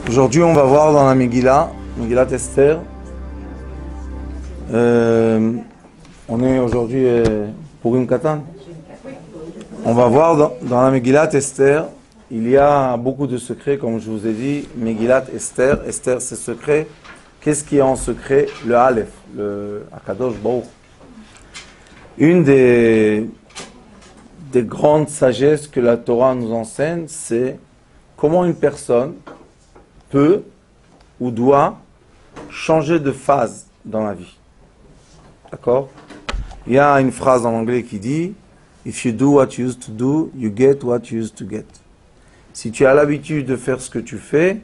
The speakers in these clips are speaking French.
Aujourd'hui, on va voir dans la Megillah, Megillat Esther. On est aujourd'hui pour une Katan. On va voir dans la Megillat Esther, il y a beaucoup de secrets, comme je vous ai dit. Megillat Esther, Esther c'est secret. Qu'est-ce qui est en secret? Le Aleph, le Akadosh Baruch. Une des grandes sagesses que la Torah nous enseigne, c'est comment une personne peut ou doit changer de phase dans la vie. D'accord? Il y a une phrase en anglais qui dit If you do what you used to do, you get what you used to get. Si tu as l'habitude de faire ce que tu fais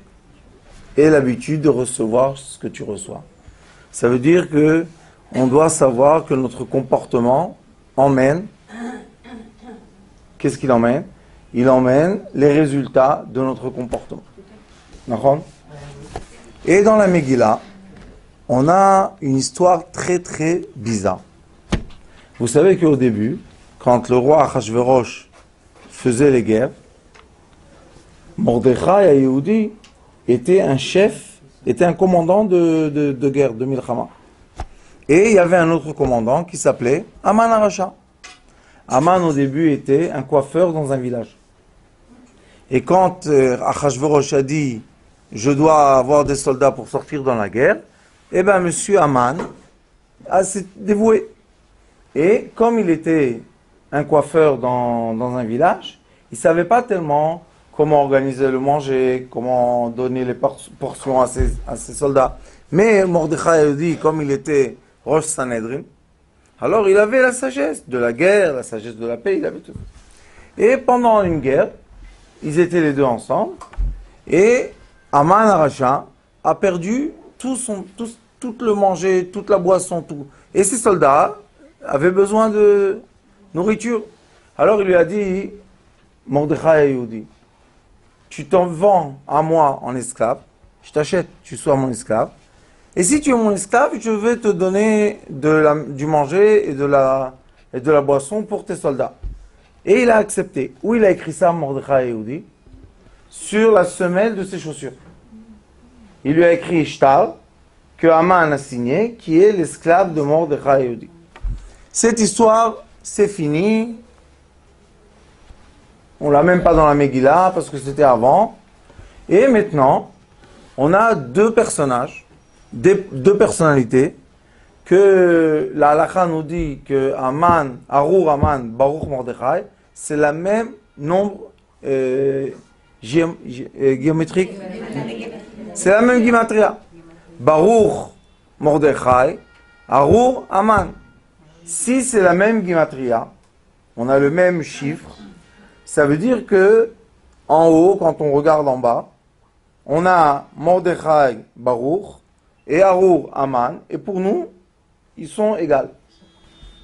et l'habitude de recevoir ce que tu reçois. Ça veut dire que on doit savoir que notre comportement emmène. Qu'est-ce qu'il emmène? Il emmène les résultats de notre comportement. D'accord? Et dans la Megillah, on a une histoire très très bizarre. Vous savez qu'au début, quand le roi Achashverosh faisait les guerres, Mordechai Yehudi était un chef, était un commandant de guerre, de Milchama. Et il y avait un autre commandant qui s'appelait Aman Aracha. Aman au début était un coiffeur dans un village. Et quand Achashverosh a dit je dois avoir des soldats pour sortir dans la guerre, eh bien monsieur Aman s'est dévoué. Et comme il était un coiffeur dans un village, il ne savait pas tellement comment organiser le manger, comment donner les portions à ses soldats. Mais Mordechai a dit, comme il était Rosh Sanhedrin, alors il avait la sagesse de la guerre, la sagesse de la paix, il avait tout. Et pendant une guerre, ils étaient les deux ensemble, et Aman Aracha a perdu tout le manger, toute la boisson, tout. Et ses soldats avaient besoin de nourriture. Alors il lui a dit, Mordechai Yehudi, tu t'en vends à moi en esclave, je t'achète, tu sois mon esclave. Et si tu es mon esclave, je vais te donner du manger et de la boisson pour tes soldats. Et il a accepté. Où il a écrit ça, Mordechai Yehudi? Sur la semelle de ses chaussures. Il lui a écrit Shtar, que Haman a signé, qui est l'esclave de Mordechai Yehudi. Cette histoire, c'est fini. On l'a même pas dans la Megillah, parce que c'était avant. Et maintenant, on a deux personnages, deux personnalités, que la halakha nous dit que Haman, Arur Haman, Baruch Mordechai, c'est la même nombre géométrique. C'est la même gematria. Baruch Mordechai, Arur Haman. Si c'est la même gematria, on a le même chiffre, ça veut dire que en haut, quand on regarde en bas, on a Mordechai Baruch et Arur Haman, et pour nous, ils sont égaux.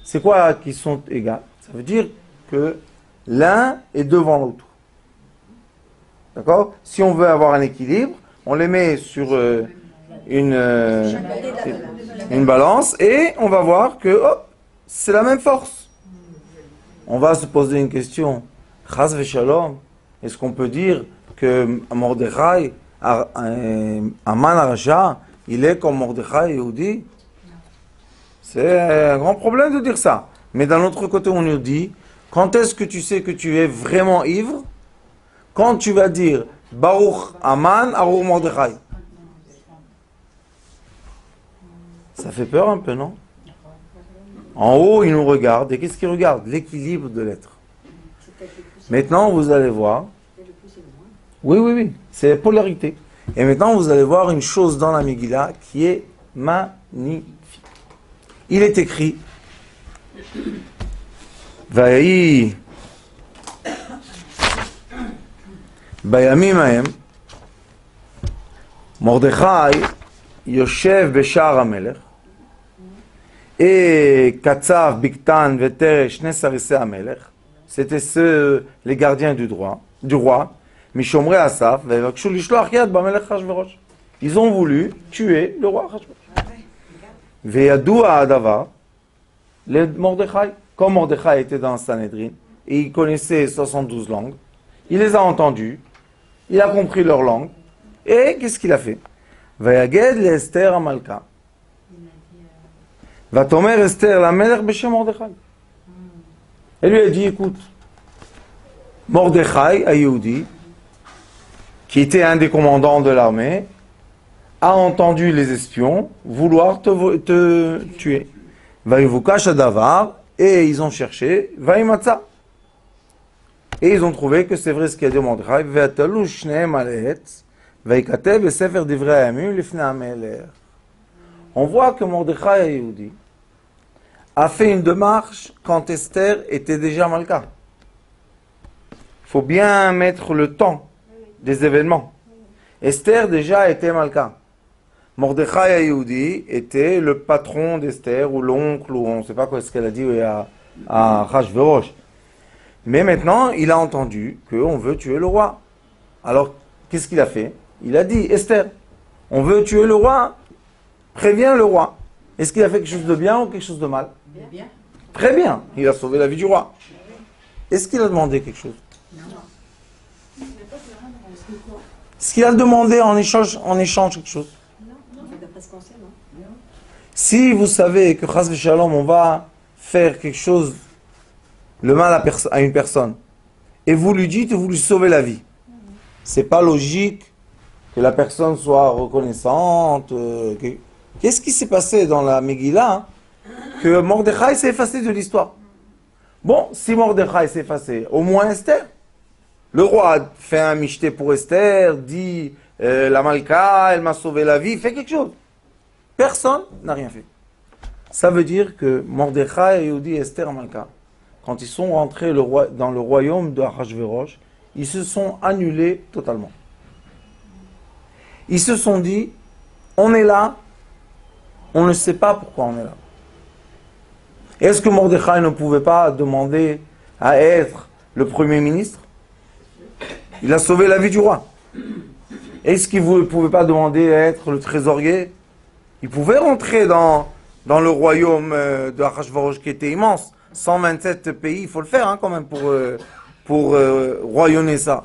C'est quoi qu'ils sont égaux? Ça veut dire que l'un est devant l'autre. D'accord? Si on veut avoir un équilibre, on les met sur une balance et on va voir que hop, c'est la même force. On va se poser une question. Chas v'shalom, est-ce qu'on peut dire que Mordechai, Haman Aracha, il est comme Mordechai Yehudi? C'est un grand problème de dire ça. Mais d'un autre côté, on nous dit, quand est-ce que tu sais que tu es vraiment ivre? Quand tu vas dire Baruch Haman, Arur Mordechai. Ça fait peur un peu, non? En haut, il nous regarde. Et qu'est-ce qu'il regarde? L'équilibre de l'être. Maintenant, vous allez voir. Oui. C'est la polarité. Et maintenant, vous allez voir une chose dans la Megillah qui est magnifique. Il est écrit Vaï Bayamim Ahem Mordechai Yoshev Beshar HaMelech et Katsav Biktan Veteresh Nesarissé HaMelech, c'était les gardiens du roi, Mishomrei Asaf, Vevakshu Lishloach Yad Bamelech Achashverosh. Ils ont voulu tuer le roi Achashverosh. Veyadou Ha'adavar, le Mordechai, comme Mordechai était dans Sanhedrin, et il connaissait 72 langues, il les a entendus, il a compris leur langue, Et qu'est-ce qu'il a fait? Vayaged le Esther Amalka. Vatomer Esther la Melech Beshem Mordechai. Elle lui a dit, écoute, Mordechai, Ayoudi, qui était un des commandants de l'armée, a entendu les espions vouloir te tuer. Vaïvukash Adavar, et ils ont cherché, Vaïmatza. Et ils ont trouvé que c'est vrai ce qu'a dit Mordechai, Ve'atalu shneem aletz, Vaïkatev et Sefer Divrei Hayamim lifnei HaMelech. On voit que Mordechai Ayoudi a fait une démarche quand Esther était déjà Malka. Il faut bien mettre le temps des événements. Esther déjà était Malka. Mordechai Ayoudi était le patron d'Esther, ou l'oncle, ou on ne sait pas quoi ce qu'elle a dit à Achashverosh. Mais maintenant, il a entendu qu'on veut tuer le roi. Alors, qu'est-ce qu'il a fait? Il a dit, Esther, on veut tuer le roi, préviens le roi. Est-ce qu'il a fait quelque chose de bien ou quelque chose de mal? Bien. Très bien, il a sauvé la vie du roi. Est-ce qu'il a demandé quelque chose? Non. Est-ce qu'il a demandé en échange quelque chose? Non, d'après ce qu'on sait, non. Si vous savez que Chas v'Shalom, on va faire quelque chose, le mal à une personne, et vous lui dites, vous lui sauvez la vie, c'est pas logique que la personne soit reconnaissante. Qu'est-ce qui s'est passé dans la Megillah que Mordechai s'est effacé de l'histoire? Bon, si Mordechai s'est effacé, au moins Esther. Le roi a fait un michté pour Esther, dit la Malka, elle m'a sauvé la vie, fait quelque chose. Personne n'a rien fait. Ça veut dire que Mordechai, Yehudi, Esther, Malka, quand ils sont rentrés dans le royaume de Achashverosh, ils se sont annulés totalement. Ils se sont dit, on est là, on ne sait pas pourquoi on est là. Est-ce que Mordechai ne pouvait pas demander à être le premier ministre? Il a sauvé la vie du roi. Est-ce qu'il ne pouvait pas demander à être le trésorier? Il pouvait rentrer dans le royaume de Achashverosh qui était immense. 127 pays, il faut le faire quand même pour royaumer ça.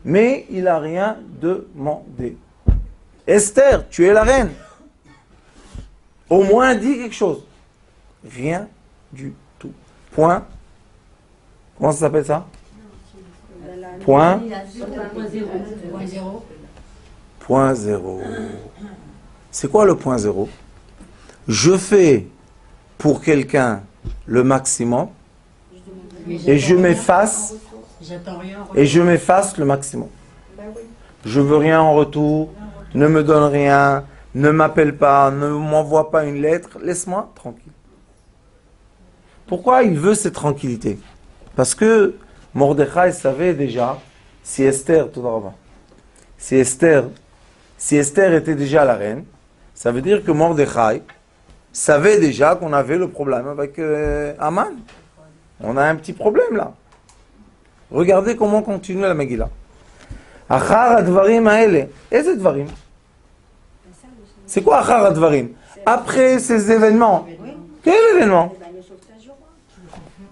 Mais il n'a rien demandé. Esther, tu es la reine. Au moins dis quelque chose. Rien du tout. Point. Comment ça s'appelle ça? Point. Point zéro. C'est quoi le point zéro? Je fais pour quelqu'un le maximum et je m'efface le maximum. Je veux rien en retour, ne me donne rien, ne m'appelle pas, ne m'envoie pas une lettre, laisse-moi tranquille. Pourquoi il veut cette tranquillité? Parce que Mordechai savait déjà si Esther était déjà la reine, ça veut dire que Mordechai savait déjà qu'on avait le problème avec Aman. On a un petit problème là. Regardez comment continue la Megillah. Achar advarim haele. Eze dvarim? C'est quoi achar advarim? Après ces événements. Quel événement?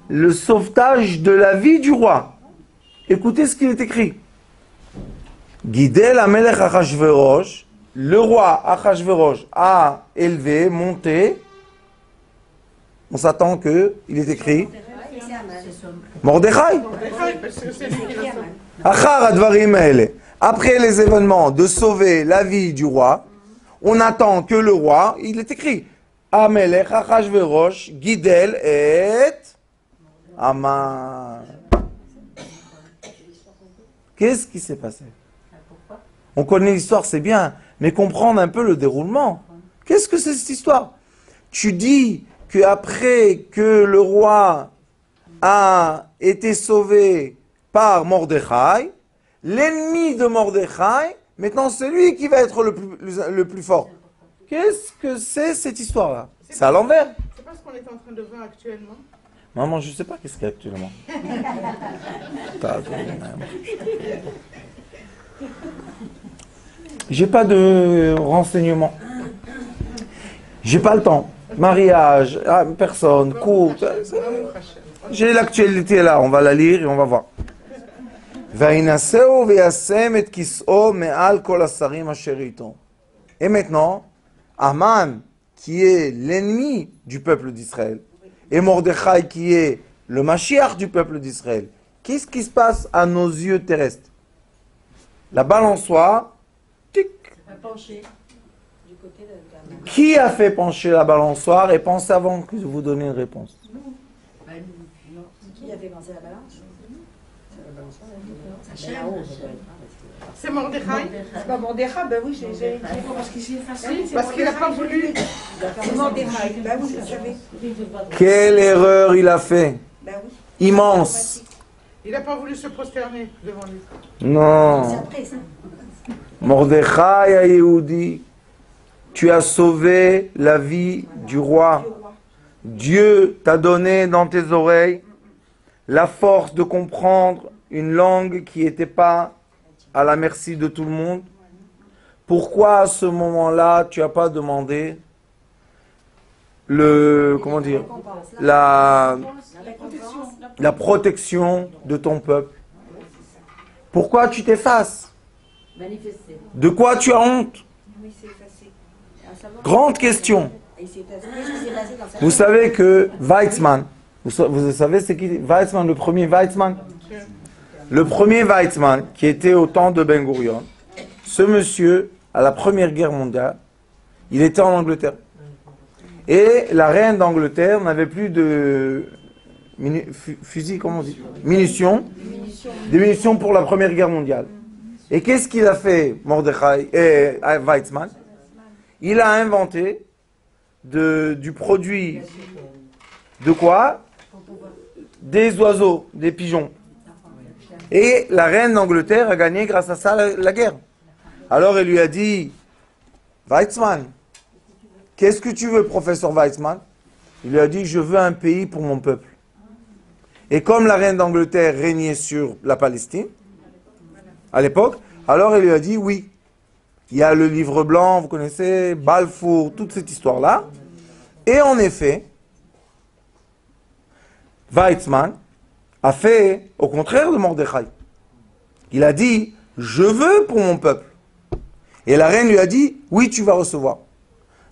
Le sauvetage de la vie du roi. Écoutez ce qu'il est écrit. Guidel Amelech Achashverosh, le roi Achashverosh a élevé, monté. On s'attend que il est écrit Mordechai. Achar advarim haele. Après les événements de sauver la vie du roi, on attend que le roi, il est écrit Amelech Achashverosh, Guidel et Aman. Qu'est-ce qui s'est passé? On connaît l'histoire, c'est bien, mais comprendre un peu le déroulement. Qu'est-ce que c'est cette histoire? Tu dis qu'après que le roi a été sauvé par Mordechai, l'ennemi de Mordechai, maintenant c'est lui qui va être le plus fort. Qu'est-ce que c'est cette histoire-là? C'est à l'envers. C'est pas ce qu'on est en train de voir actuellement. Maman, je ne sais pas qu'est-ce qu'il y a actuellement. J'ai pas de renseignements. J'ai pas le temps. Mariage, personne, couple. J'ai l'actualité là, on va la lire et on va voir. Vainaseu veyasem et kis'o me'al kol hasarim asher ito. Et maintenant, Aman, qui est l'ennemi du peuple d'Israël, et Mordechai, qui est le Mashiach du peuple d'Israël, qu'est-ce qui se passe à nos yeux terrestres? La balançoire, tic. Pencher du côté de la... Qui a fait pencher la balançoire? Et pensez avant que je vous donne une réponse. Qui a fait penser la balance? C'est Mordechai. C'est pas Mordechai, ben oui, j'ai parce qu'il s'est effacé. Parce qu'il n'a pas voulu. C'est Mordechai, ben oui, je savais. Quelle erreur il a fait? Ben oui. Immense. Il n'a pas voulu se prosterner devant lui. C'est Non. après ça. Mordechai a Yehudi, tu as sauvé la vie du roi. Dieu t'a donné dans tes oreilles la force de comprendre une langue qui n'était pas à la merci de tout le monde. Pourquoi à ce moment-là, tu n'as pas demandé comment dire, la protection de ton peuple? Pourquoi tu t'effaces? De quoi tu as honte? Oui, c'est effacé. Grande question. Et c'est qu'est-ce qui s'est passé dans sa... Vous savez que Weizmann, vous savez c'est qui Weizmann, le premier Weizmann? Le premier Weizmann, qui était au temps de Ben Gurion, ce monsieur, à la Première Guerre mondiale, il était en Angleterre. Et la reine d'Angleterre n'avait plus de fusil, comment on dit? Munitions. Des munitions pour la Première Guerre mondiale. Et qu'est-ce qu'il a fait, Mordechai et Weizmann? Il a inventé du produit de quoi? Des oiseaux, des pigeons. Et la reine d'Angleterre a gagné grâce à ça la guerre. Alors elle lui a dit, Weizmann, qu'est-ce que tu veux, professeur Weizmann? Il lui a dit, je veux un pays pour mon peuple. Et comme la reine d'Angleterre régnait sur la Palestine, à l'époque, alors elle lui a dit, oui, il y a le livre blanc, vous connaissez, Balfour, toute cette histoire-là. Et en effet, Weizmann a fait au contraire de Mordechai. Il a dit, je veux pour mon peuple. Et la reine lui a dit, oui, tu vas recevoir.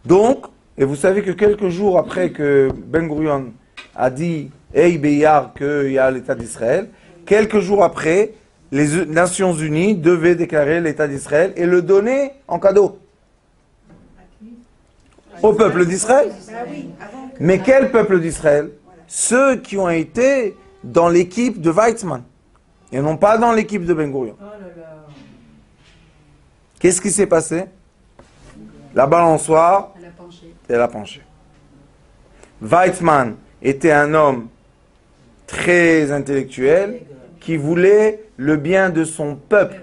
Donc, et vous savez que quelques jours après que Ben Gurion a dit, Hey Beyar, qu'il y a l'État d'Israël, quelques jours après, les Nations Unies devaient déclarer l'État d'Israël et le donner en cadeau au peuple d'Israël. Mais quel peuple d'Israël? Ceux qui ont été dans l'équipe de Weizmann et non pas dans l'équipe de Ben Gurion. Qu'est-ce qui s'est passé? La balançoire, elle a penché. Weizmann était un homme très intellectuel qui voulait le bien de son peuple.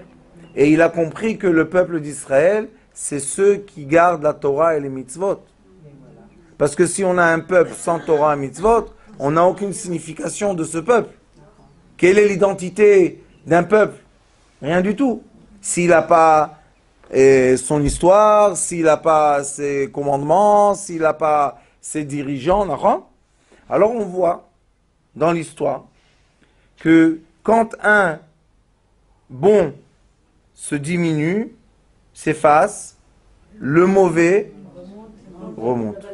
Et il a compris que le peuple d'Israël, c'est ceux qui gardent la Torah et les mitzvot. Parce que si on a un peuple sans Torah et mitzvot, on n'a aucune signification de ce peuple. Quelle est l'identité d'un peuple? Rien du tout. S'il n'a pas son histoire, s'il n'a pas ses commandements, s'il n'a pas ses dirigeants, alors on voit dans l'histoire que quand un bon se diminue, s'efface, le mauvais remonte.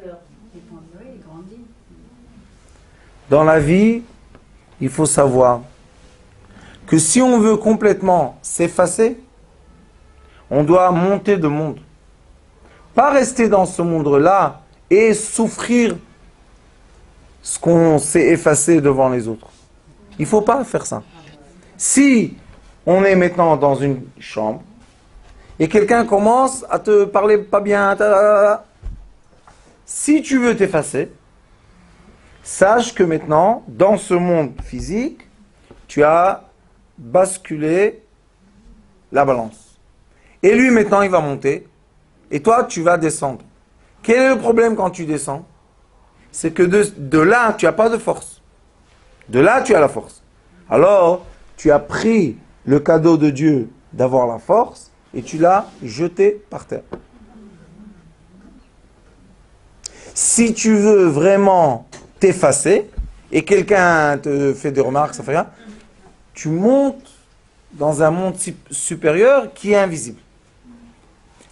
Dans la vie, il faut savoir que si on veut complètement s'effacer, on doit monter de monde. Pas rester dans ce monde-là et souffrir ce qu'on s'est effacé devant les autres. Il ne faut pas faire ça. Si on est maintenant dans une chambre et quelqu'un commence à te parler pas bien, si tu veux t'effacer, sache que maintenant, dans ce monde physique, tu as basculé la balance. Et lui, maintenant, il va monter. Et toi, tu vas descendre. Quel est le problème quand tu descends? C'est que de là, tu n'as pas de force. De là, tu as la force. Alors, tu as pris le cadeau de Dieu d'avoir la force et tu l'as jeté par terre. Si tu veux vraiment t'effacer et quelqu'un te fait des remarques, ça fait rien, tu montes dans un monde supérieur qui est invisible.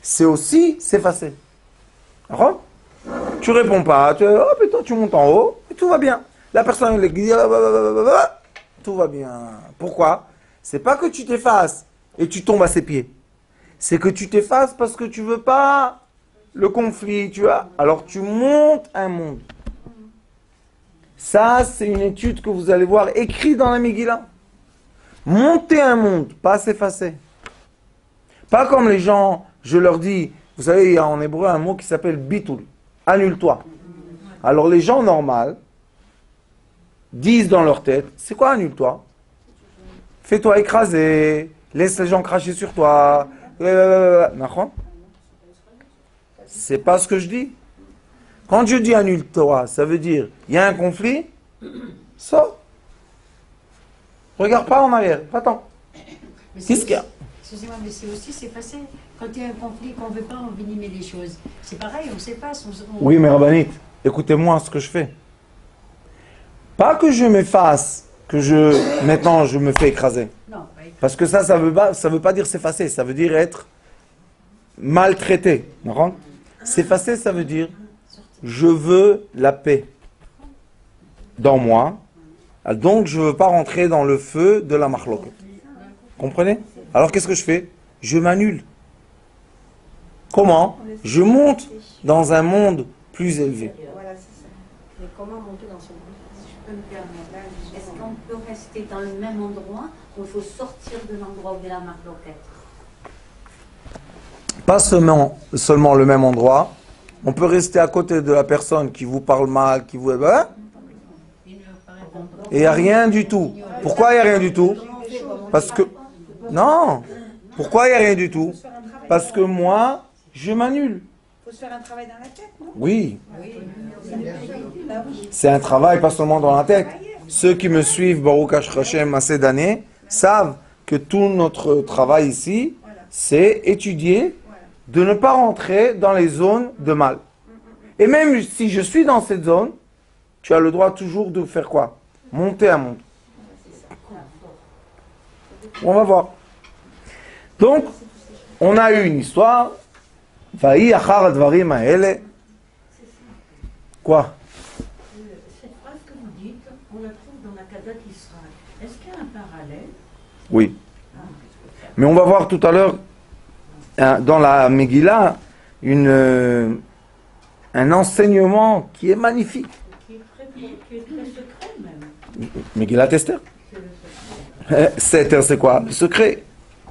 C'est aussi s'effacer. D'accord? Tu réponds pas, hop, et toi tu montes en haut, et tout va bien. La personne elle dit, tout va bien. Pourquoi? C'est pas que tu t'effaces et tu tombes à ses pieds. C'est que tu t'effaces parce que tu veux pas le conflit, tu vois. Alors tu montes un monde. Ça, c'est une étude que vous allez voir écrite dans la Megillah. Monter un monde, pas s'effacer. Pas comme les gens, je leur dis, vous savez, il y a en hébreu un mot qui s'appelle bitul, annule-toi. Alors les gens normaux disent dans leur tête, c'est quoi annule-toi? Fais-toi écraser, laisse les gens cracher sur toi. C'est pas ce que je dis. Quand je dis annule-toi, ça veut dire, il y a un conflit, sors. Regarde pas en arrière, attends. Qu'est-ce qu'il y a? Excusez-moi, mais c'est aussi s'effacer. Quand il y a un conflit, qu'on ne veut pas envenimer les choses. C'est pareil, on s'efface. Oui, mais Rabbanit, écoutez-moi ce que je fais. Pas que je m'efface, maintenant je me fais écraser. Non, Parce que ça veut pas dire s'effacer, ça veut dire être maltraité. S'effacer, ça veut dire je veux la paix dans moi, donc je ne veux pas rentrer dans le feu de la mahloket. Comprenez? Alors qu'est-ce que je fais? Je m'annule. Comment? Je monte dans un monde plus élevé. Voilà, c'est ça. Mais comment monter dans ce monde? si je peux me permettre, est-ce qu'on peut rester dans le même endroit ou il faut sortir de l'endroit où il y a la marloquette? Pas seulement le même endroit. On peut rester à côté de la personne qui vous parle mal, qui vous... et il n'y a rien du tout. Pourquoi il n'y a rien du tout? Parce que... Non. Pourquoi il n'y a rien du tout? Parce que moi, je m'annule. Il faut se faire un travail dans la tête, non? Oui. C'est un travail pas seulement dans la tête. Ceux qui me suivent, Baruch Hashem, assez d'années, savent que tout notre travail ici, c'est étudier de ne pas rentrer dans les zones de mal. Et même si je suis dans cette zone, tu as le droit toujours de faire quoi? Monter un monde. On va voir. Donc, on a eu une histoire. Vaï achar advarim haele. Quoi? Cette phrase que vous dites, on la trouve dans la Kadat Israël. Est-ce qu'il y a un parallèle? Oui. Mais on va voir tout à l'heure, dans la Megillah, un enseignement qui est magnifique. Qui est très secret même. Megillah Esther. Esther, c'est quoi? Le secret.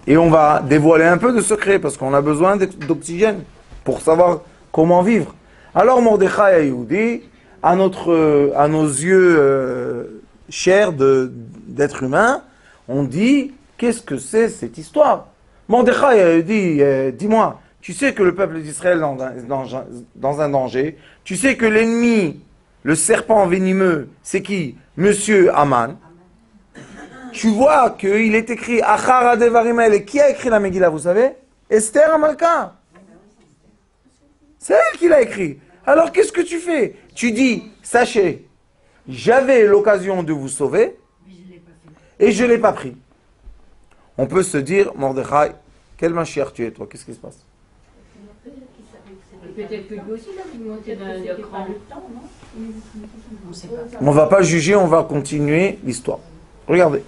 Et on va dévoiler un peu de secret, parce qu'on a besoin d'oxygène pour savoir comment vivre. Alors Mordechai Ayoudi, à nos yeux chers d'être humain, on dit, qu'est-ce que c'est cette histoire? Mordechai dit, dis-moi, tu sais que le peuple d'Israël est dans un danger, tu sais que l'ennemi, le serpent venimeux, c'est qui? Monsieur Aman. Tu vois qu'il est écrit Achar Adevarim Haele. Qui a écrit la Megillah, vous savez? Esther Amalka. C'est elle qui l'a écrit. Alors qu'est-ce que tu fais? Tu dis, sachez, j'avais l'occasion de vous sauver et je ne l'ai pas pris. On peut se dire, Mordechai, quel Mashiach tu es toi? Qu'est-ce qui se passe? Peut-être que lui aussi, il a dû monter dans le cran. On ne sait pas. On ne va pas juger, on va continuer l'histoire. Regardez.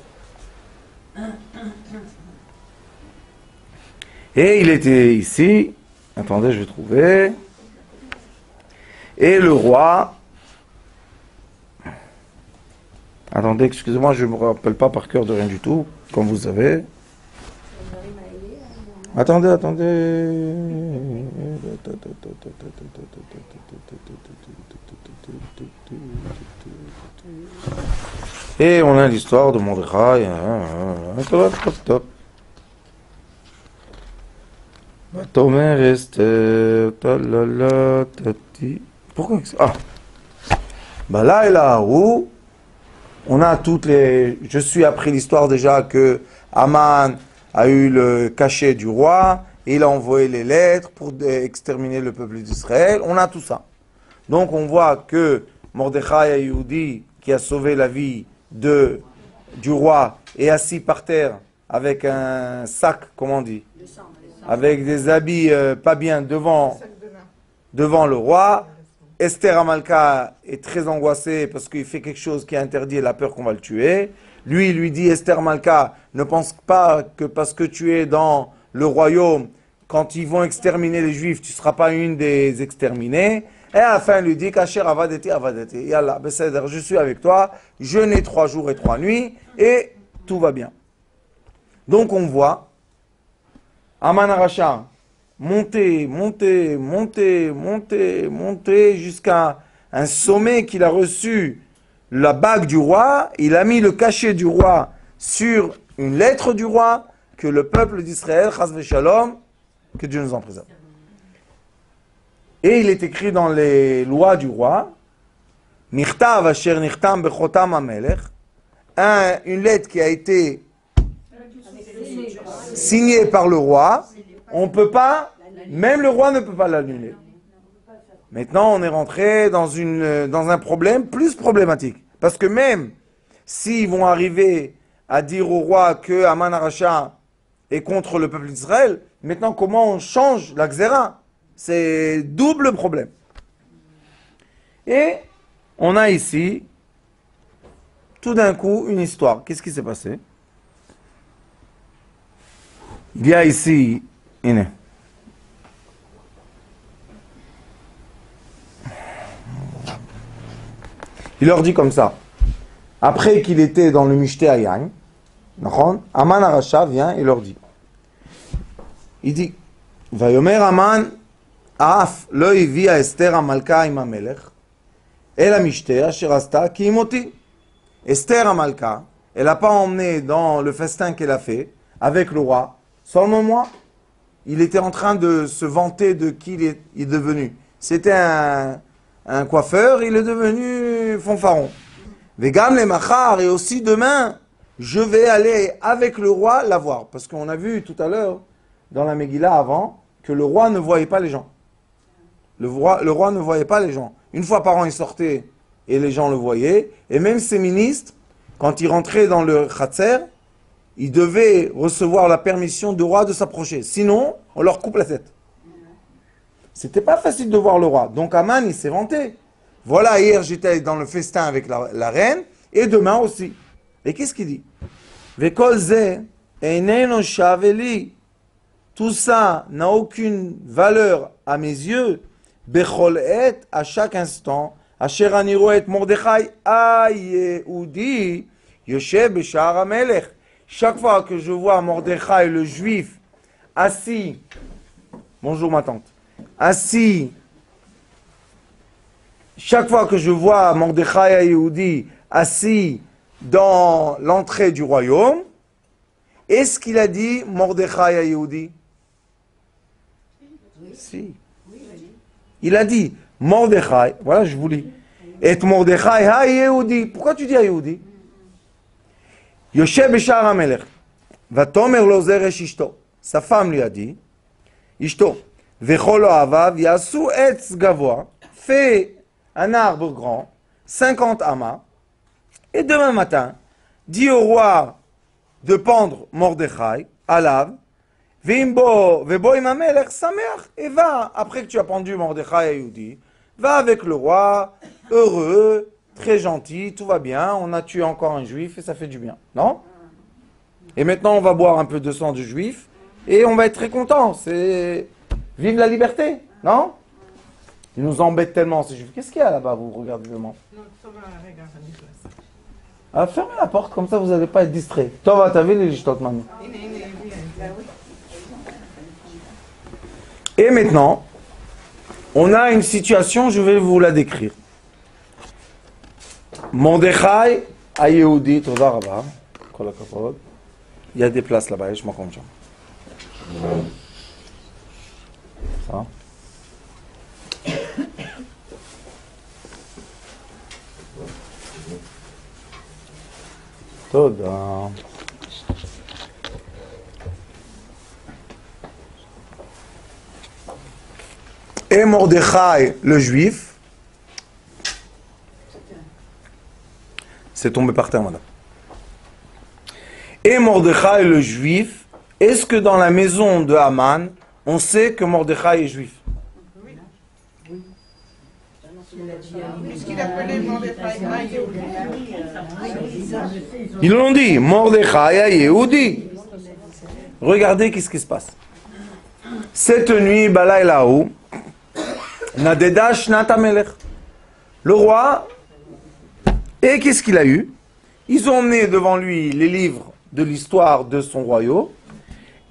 Et il était ici. Attendez, je vais trouver. Et le roi. Attendez, excusez-moi, je ne me rappelle pas par cœur de rien du tout, comme vous savez. Attendez. Et on a l'histoire de Mordechai. Top. Batomer Esther, talala, tati. Pourquoi? Ah. Bah là, où on a toutes les. Je suis appris l'histoire déjà que Aman a eu le cachet du roi, et il a envoyé les lettres pour exterminer le peuple d'Israël. On a tout ça. Donc on voit que Mordechai Ayoudi, qui a sauvé la vie du roi, est assis par terre avec un sac, comment on dit, Le sang, avec des habits pas bien devant Sac de main. devant le roi. Esther Amalka est très angoissée parce qu'il fait quelque chose qui est interdit, elle a peur qu'on va le tuer. Lui, il lui dit, Esther Amalka, ne pense pas que parce que tu es dans le royaume, quand ils vont exterminer les Juifs, tu ne seras pas une des exterminés. Et à la fin, il lui dit, Kacher avadeti, avadeti. Yallah, beseder, je suis avec toi, jeûner 3 jours et 3 nuits, et tout va bien. Donc on voit, Aman Aracha, monter, monter, monter, monter, monter, jusqu'à un sommet qu'il a reçu, la bague du roi. Il a mis le cachet du roi sur une lettre du roi, que le peuple d'Israël, chas v'shalom, que Dieu nous en préserve. Et il est écrit dans les lois du roi, Nichtav asher nichtam bechotam hamelech, une lettre qui a été signée par le roi. On ne peut pas, même le roi ne peut pas l'annuler. Maintenant, on est rentré dans un problème plus problématique. Parce que même s'ils vont arriver à dire au roi que Aman Aracha est contre le peuple d'Israël, maintenant, comment on change la Xéra? C'est double problème. Et on a ici, tout d'un coup, une histoire. Qu'est-ce qui s'est passé? Il y a ici... Il leur dit comme ça. Après qu'il était dans le Mishté Ayan, Aman Aracha vient et leur dit. Il dit, Vayomer Aman Aaf lo ivia Esther Amalka im Amelech el Mishté asher asta ki imoti. Esther Amalka, elle n'a pas emmené dans le festin qu'elle a fait avec le roi, seulement moi. Il était en train de se vanter de qui il est devenu. C'était un coiffeur, il est devenu fanfaron. Vegam le machar, et aussi demain, je vais aller avec le roi la voir. Parce qu'on a vu tout à l'heure, dans la Megillah avant, que le roi ne voyait pas les gens. Le roi ne voyait pas les gens. Une fois par an, il sortait et les gens le voyaient. Et même ses ministres, quand ils rentraient dans le Khatser, ils devaient recevoir la permission du roi de s'approcher. Sinon, on leur coupe la tête. C'était pas facile de voir le roi. Donc Aman, il s'est vanté. Voilà, hier j'étais dans le festin avec la reine, et demain aussi. Et qu'est-ce qu'il dit? Vekol ze eineno shaveli. Tout ça n'a aucune valeur à mes yeux. Bechol et, à chaque instant. Asher ani roet Mordechai ha-Yehudi yoshev b'sha'ar hamelech. Chaque fois que je vois Mordechai, le juif, assis, bonjour ma tante, assis, chaque fois que je vois Mordechai ha-Yehudi assis dans l'entrée du royaume, est-ce qu'il a dit Mordechai ha-Yehudi? Si. Il a dit Mordechai, voilà je vous lis, et Mordechai ha-Yehudi. Pourquoi tu dis ha-Yehudi? Yoshev b'sha'ar hamelech. Vatomer lo zeresh ishto. Sa femme lui a dit, Ishto, vechol ohavav yasu etz gavoa. Fais un arbre grand, 50 amas, et demain matin, dis au roi de pendre Mordechai, alav, veimbo, vebo im hamelech sameach. Et va, après que tu as pendu Mordechai et Yehudi, va avec le roi, heureux, très gentil, tout va bien, on a tué encore un juif et ça fait du bien, non? Et maintenant on va boire un peu de sang de juif et on va être très content, c'est... Vive la liberté, non? Ils nous embêtent tellement ces juifs. Qu'est-ce qu'il y a là-bas, vous regardez tellement? Non, ça va, regarde, Nicolas. Ah, fermez la porte, comme ça vous n'allez pas être distrait. Toi, t'as vu les lichtot, mamie? Et maintenant, on a une situation, je vais vous la décrire. Mordechai ha-Yehudi, toda rabba, kol hakavod. Il y a des places là-bas, je m'en compte. Ça. Toda. Et Mordechai, le juif, c'est tombé par terre, madame. et Mordechai le juif, est-ce que dans la maison de Haman, on sait que Mordechai est juif? Puisqu'il appelait Mordechai Yehudi. Ils l'ont dit, Mordechai Yehudi. Regardez qu'est-ce qui se passe. Cette nuit, Balaylaou, Nadeda Shnat HaMelech. Le roi, et qu'est-ce qu'il a eu? Ils ont emmené devant lui les livres de l'histoire de son royaume,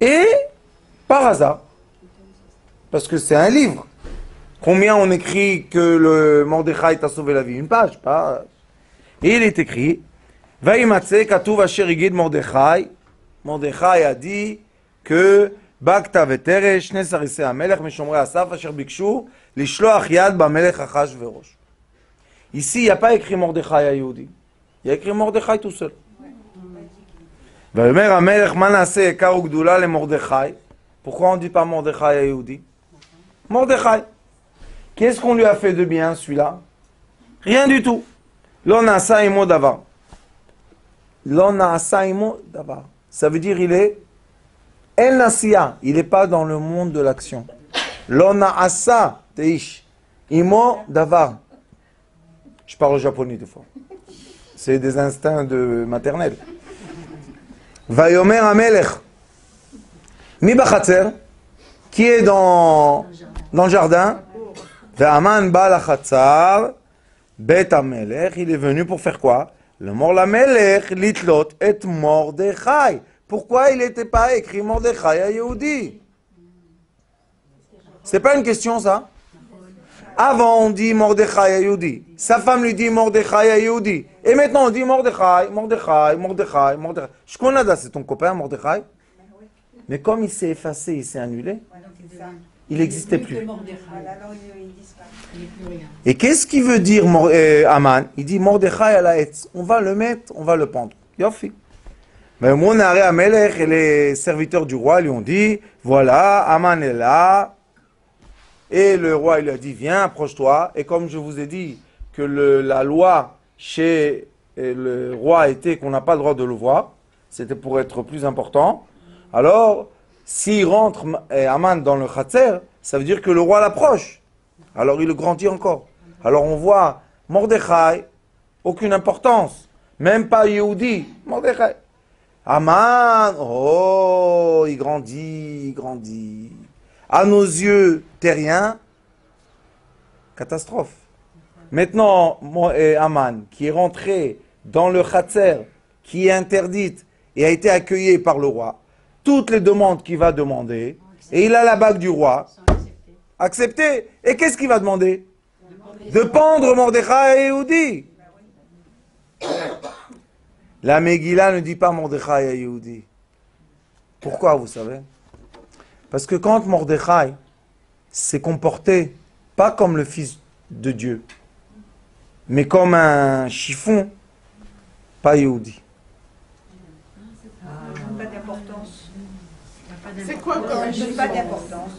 et par hasard, parce que c'est un livre, combien on écrit que le Mordechai t'a sauvé la vie? Une page, pas. Et il est écrit, Vaïmatse Katuv Asher Igid Mordechai. Mordechai a dit que Bakta Veteresh Nesarise Amelech Meshomre Asaf Asher Bikshu Lishloach Yad Bamelech Achashverosh. Ici, il n'y a pas écrit Mordechai à Yehudi. Il y a écrit Mordechai tout seul. Vayomer Amelech Manase Ekar Ugdula le Mordechai. Pourquoi on ne dit pas Mordechai à Yehudi? Mordechai. Qu'est-ce qu'on lui a fait de bien, celui-là? Rien du tout. L'onasa imo davar. L'onasa imo davar. Ça veut dire il est El Nasiya. Il n'est pas dans le monde de l'action. L'onasa teish. Imo davar. Je parle japonais des fois. C'est des instincts de maternelle. Vayomer Amelech. Mi bachatzer. Qui est dans le jardin. Ve'aman ba lachatzar. Bet Amelech. Il est venu pour faire quoi? Le mort la Melech. Litlot et Mordechai. Pourquoi il n'était pas écrit Mordechai à Yehudi? C'est pas une question ça? Avant on dit Mordechai à Yehudi. Sa femme lui dit Mordechai à Yehudi. Et maintenant on dit Mordechai, Mordechai, Mordechai, Mordechai. Shkonada, c'est ton copain Mordechai? Mais comme il s'est effacé, il s'est annulé, il n'existait plus. Et qu'est-ce qu'il veut dire Aman? Il dit Mordechai à la Hetz. On va le mettre, on va le pendre. Yofi. Mais mon arrêt Amelech et les serviteurs du roi lui ont dit, voilà, Aman est là. Et le roi il lui a dit, viens, approche-toi. Et comme je vous ai dit que la loi chez le roi était qu'on n'a pas le droit de le voir, c'était pour être plus important. Alors, s'il rentre Aman dans le Khatser, ça veut dire que le roi l'approche. Alors il le grandit encore. Alors on voit Mordechai, aucune importance. Même pas Yehudi, Mordechai. Aman, oh, il grandit, il grandit. À nos yeux terriens, catastrophe. Maintenant, Aman, qui est rentré dans le Khatser, qui est interdite et a été accueilli par le roi, toutes les demandes qu'il va demander, et il a la bague du roi, accepté. Et qu'est-ce qu'il va demander? De pendre Mordechai et Yehudi. La Megillah ne dit pas Mordechai et Yehudi. Pourquoi, vous savez? Parce que quand Mordechai s'est comporté, pas comme le fils de Dieu, mais comme un chiffon, pas Yehudi. Pas d'importance. C'est quoi quand Pas d'importance.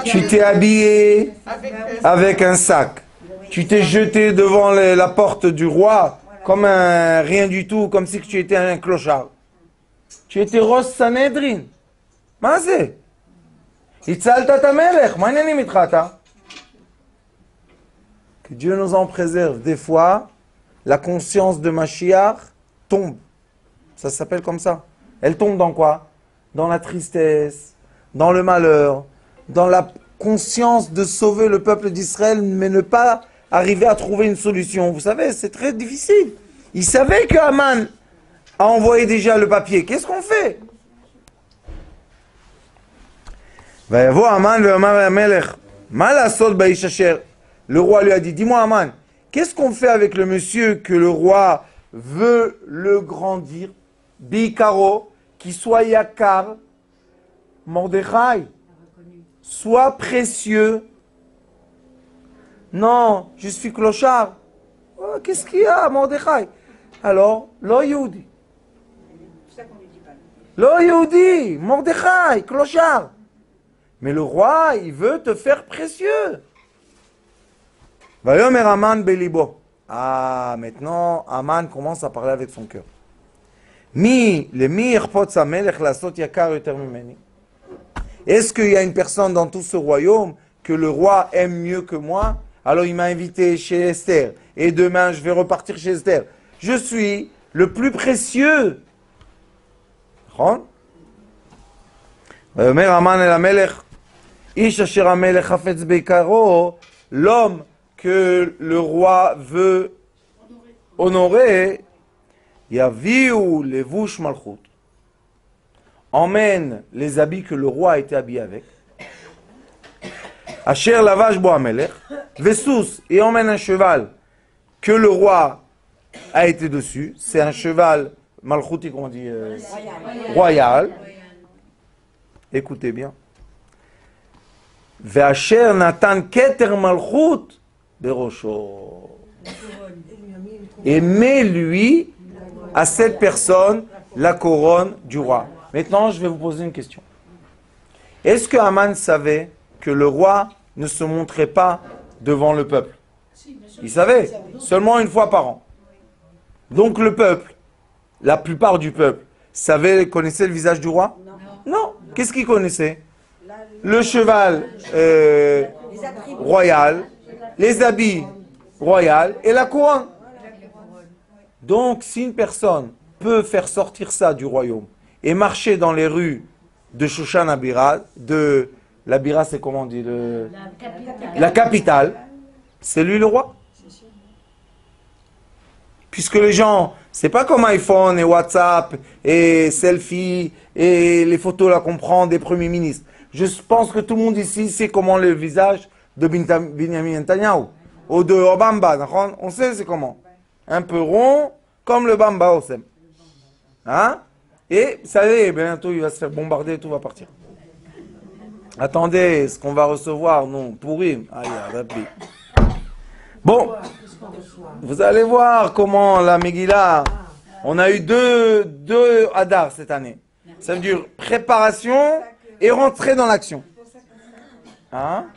Tu t'es habillé avec un sac. Tu t'es jeté devant la porte du roi comme un rien du tout, comme si tu étais un clochard. Tu étais Rosh Sanhedrin. Mazé. Itzalta ta melech. Ma'anenim itcha ata. Que Dieu nous en préserve. Des fois, la conscience de Mashiach tombe. Ça s'appelle comme ça. Elle tombe dans quoi? Dans la tristesse, dans le malheur, dans la conscience de sauver le peuple d'Israël, mais ne pas arriver à trouver une solution. Vous savez, c'est très difficile. Il savait que Haman a envoyé déjà le papier. Qu'est-ce qu'on fait? Le roi lui a dit, dis-moi Haman, qu'est-ce qu'on fait avec le monsieur que le roi veut le grandir? Bikaro, qui soit yakar, Mordechai, soit précieux. Non, je suis clochard. Oh, qu'est-ce qu'il y a, Mordechai? Alors, lo Yehudi. Lo Yehudi, Mordechai, clochard. Mais le roi, il veut te faire précieux. Vayomer Aman belibo. Ah, maintenant, Aman commence à parler avec son cœur. Est-ce qu'il y a une personne dans tout ce royaume que le roi aime mieux que moi? Alors il m'a invité chez Esther. Et demain, je vais repartir chez Esther. Je suis le plus précieux. L'homme que le roi veut honorer, Yaviu levush malchut, emmène les habits que le roi a été habillé avec. Asher lavash bo amelech, vesous, et emmène un cheval que le roi a été dessus. C'est un cheval malchuti, comment on dit, royal. Écoutez bien. Ve'asher natan keter malchut berosho. Et mets-lui à cette personne la couronne du roi. Maintenant, je vais vous poser une question. Est-ce que Haman savait que le roi ne se montrait pas devant le peuple? Il savait, seulement une fois par an. Donc le peuple, la plupart du peuple, connaissait le visage du roi? Non. Qu'est-ce qu'il connaissait? Le cheval royal, les habits royaux et la couronne. Donc, si une personne peut faire sortir ça du royaume et marcher dans les rues de Shushan Abira, de l'Abira, c'est comment on dit, la capitale, c'est lui le roi. Puisque les gens, c'est pas comme iPhone et WhatsApp et selfie et les photos là qu'on prend des premiers ministres. Je pense que tout le monde ici sait comment le visage de Benjamin Netanyahu ou de Obama, on sait c'est comment. Un peu rond, comme le Bamba au Sem. Hein? Et ça y est, bientôt il va se faire bombarder et tout va partir. Attendez, ce qu'on va recevoir, non, pourri. Aïe, rabbi. Bon, vous allez voir comment la Megillah, on a eu deux Hadar cette année. Ça veut dire préparation et rentrer dans l'action. Hein?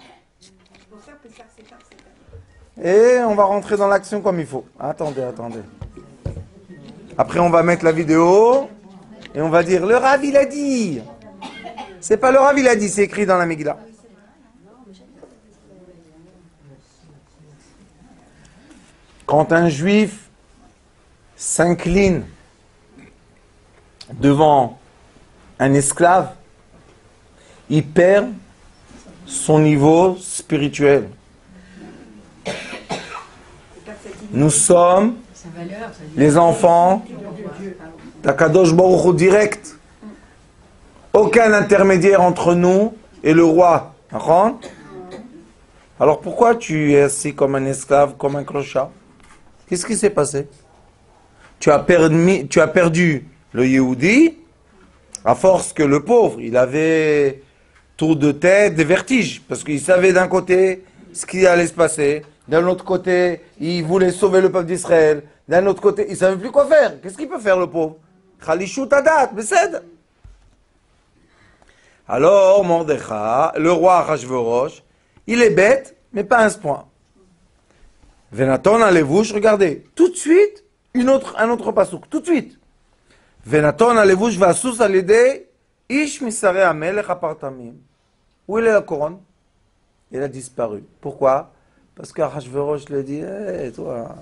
Et on va rentrer dans l'action comme il faut. Attendez. Après, on va mettre la vidéo et on va dire le Rav il a dit. C'est pas le Rav il a dit, c'est écrit dans la Megillah. Quand un juif s'incline devant un esclave, il perd son niveau spirituel. Nous sommes les enfants d'Akadosh Baruch Hu direct. Aucun intermédiaire entre nous et le roi. Alors pourquoi tu es assis comme un esclave, comme un clochard? Qu'est-ce qui s'est passé? Tu as perdu le Yehudi à force que le pauvre, il avait tour de tête, des vertiges, parce qu'il savait d'un côté ce qui allait se passer, d'un autre côté, il voulait sauver le peuple d'Israël, d'un autre côté, il ne savait plus quoi faire. Qu'est-ce qu'il peut faire le pauvre? Khalishu Tadat, Besed. Alors, Mordechai, le roi Achashverosh, il est bête, mais pas à ce point. Venaton alevouche, regardez, tout de suite, un autre pasouk, tout de suite. Venaton alevouche va sous alidé, ish misare amelech apartamim. Où est la couronne? Elle a disparu. Pourquoi? Parce qu'Achashverosh lui a dit, hey, toi,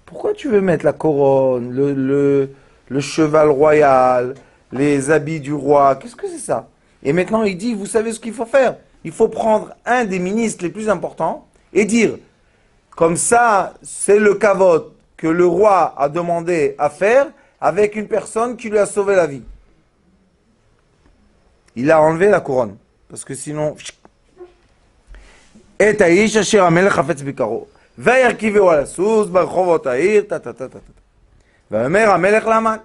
pourquoi tu veux mettre la couronne, le cheval royal, les habits du roi? Qu'est-ce que c'est ça? Et maintenant, il dit, vous savez ce qu'il faut faire? Il faut prendre un des ministres les plus importants et dire, comme ça, c'est le kavod que le roi a demandé à faire avec une personne qui lui a sauvé la vie. Il a enlevé la couronne. Parce que sinon... Et Aïch Asher Amelech Hafetz Bikaro. Vayarkiveu ala sous, barchovot ha'ir, ta. Vayomer Amelech Laman.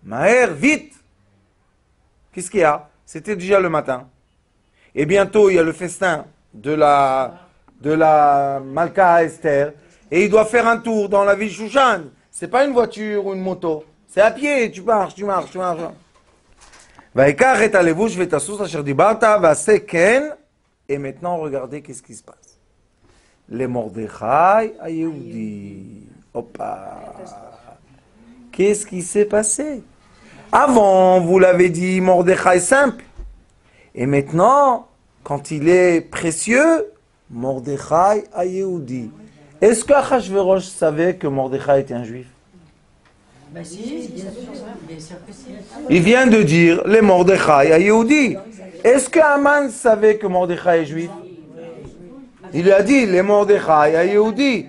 Maher, vite! Qu'est-ce qu'il y a? C'était déjà le matin. Et bientôt, il y a le festin de la Malka Esther. Et il doit faire un tour dans la ville Shushan. C'est pas une voiture ou une moto. C'est à pied, tu marches. Vaikach et alevouch vetasus asher dibarta vase ken. Et maintenant, regardez qu'est-ce qui se passe. Les Mordechai à Yehudi. Opa. Qu'est-ce qui s'est passé? Avant, vous l'avez dit, Mordechai simple. Et maintenant, quand il est précieux, Mordechai a Yehudi. Est-ce que Achashverosh savait que Mordechai était un juif? Bah si, bien sûr que si. Il vient de dire les Mordechai à Yehudi. Est-ce que Haman savait que Mordechai est juif? Il lui a dit les Mordechai à Yehudi.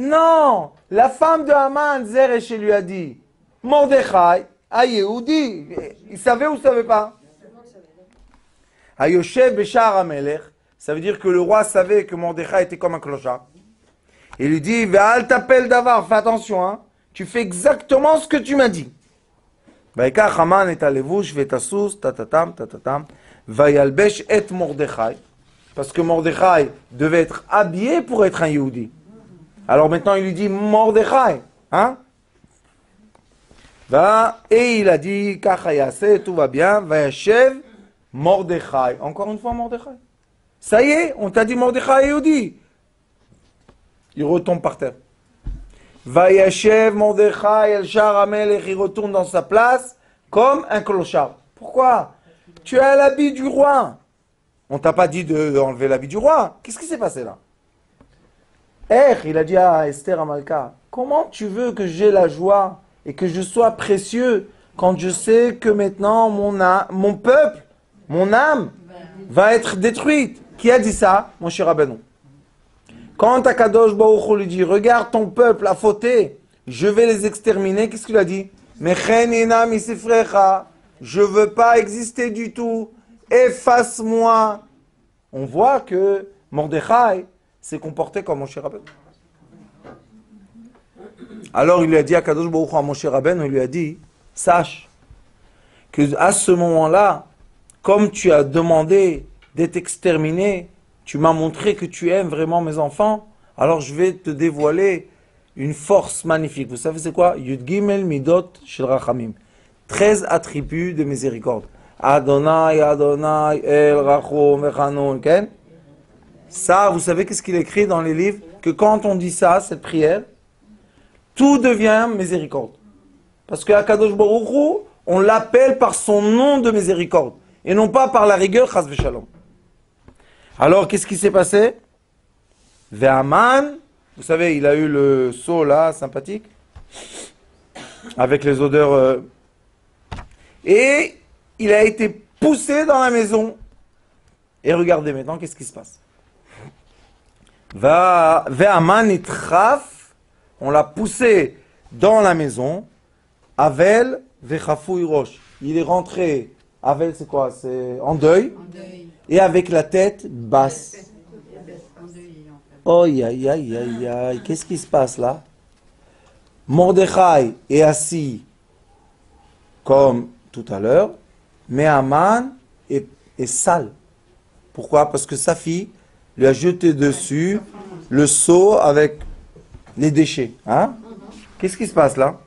Non, la femme de Haman, Zeresh, lui a dit Mordechai à Yehudi. Il savait ou ne savait pas? Hayoshev Beshar Amelech, ça veut dire que le roi savait que Mordechai était comme un clochard. Il lui dit Ve'al t'appelle d'avar, fais attention, hein. Tu fais exactement ce que tu m'as dit. Vaikach Haman et alevush ve'tasus tatatam tatatam vayalbesh et Mordechai, parce que Mordechai devait être habillé pour être un Yehudi. Alors maintenant il lui dit Mordechai, hein? Et il a dit Kachayase, tout va bien. Vayashev Mordechai. Encore une fois Mordechai. Ça y est, on t'a dit Mordechai Yehudi. Il retombe par terre. Vayashev Mordechai El Shar Amelech, il retourne dans sa place comme un clochard. Pourquoi? Tu as l'habit du roi. On t'a pas dit d'enlever l'habit du roi. Qu'est-ce qui s'est passé là? Il a dit à Esther Amalka, comment tu veux que j'ai la joie et que je sois précieux quand je sais que maintenant mon peuple, mon âme, va être détruite? Qui a dit ça? Mon cher Rabbeinu. Quand Akadosh Baruch Hu lui dit, regarde ton peuple a fauté, je vais les exterminer, qu'est-ce qu'il a dit? Mechen ina misifrecha, je veux pas exister du tout, efface-moi. On voit que Mordechai s'est comporté comme mon cher Rabbeinu. Alors il lui a dit à Kadosh Baruch Hu, à mon cher Rabbeinu, il lui a dit, sache que à ce moment-là, comme tu as demandé d'être exterminé, tu m'as montré que tu aimes vraiment mes enfants, alors je vais te dévoiler une force magnifique. Vous savez c'est quoi? Yud Gimel Midot Shel Rachamim. 13 attributs de miséricorde. Adonai, Adonai, El Rachum Echanun. Okay? Ça, vous savez qu'est-ce qu'il écrit dans les livres? Que quand on dit ça, cette prière, tout devient miséricorde. Parce que Akadosh Baruch Hu, on l'appelle par son nom de miséricorde. Et non pas par la rigueur, chas v'shalom. Alors, qu'est-ce qui s'est passé? Ve'aman, vous savez, il a eu le seau là, sympathique, avec les odeurs. Et il a été poussé dans la maison. Et regardez maintenant, qu'est-ce qui se passe? Ve'aman itraf, on l'a poussé dans la maison. Avel ve'chafouy rosh. Il est rentré. Avel, c'est quoi? C'est en deuil. Et avec la tête basse. Oh, aïe, aïe, aïe, aïe. Qu'est-ce qui se passe là? Mordechai est assis comme tout à l'heure, mais Haman est sale. Pourquoi? Parce que sa fille lui a jeté dessus le seau avec les déchets. Hein? Qu'est-ce qui se passe là?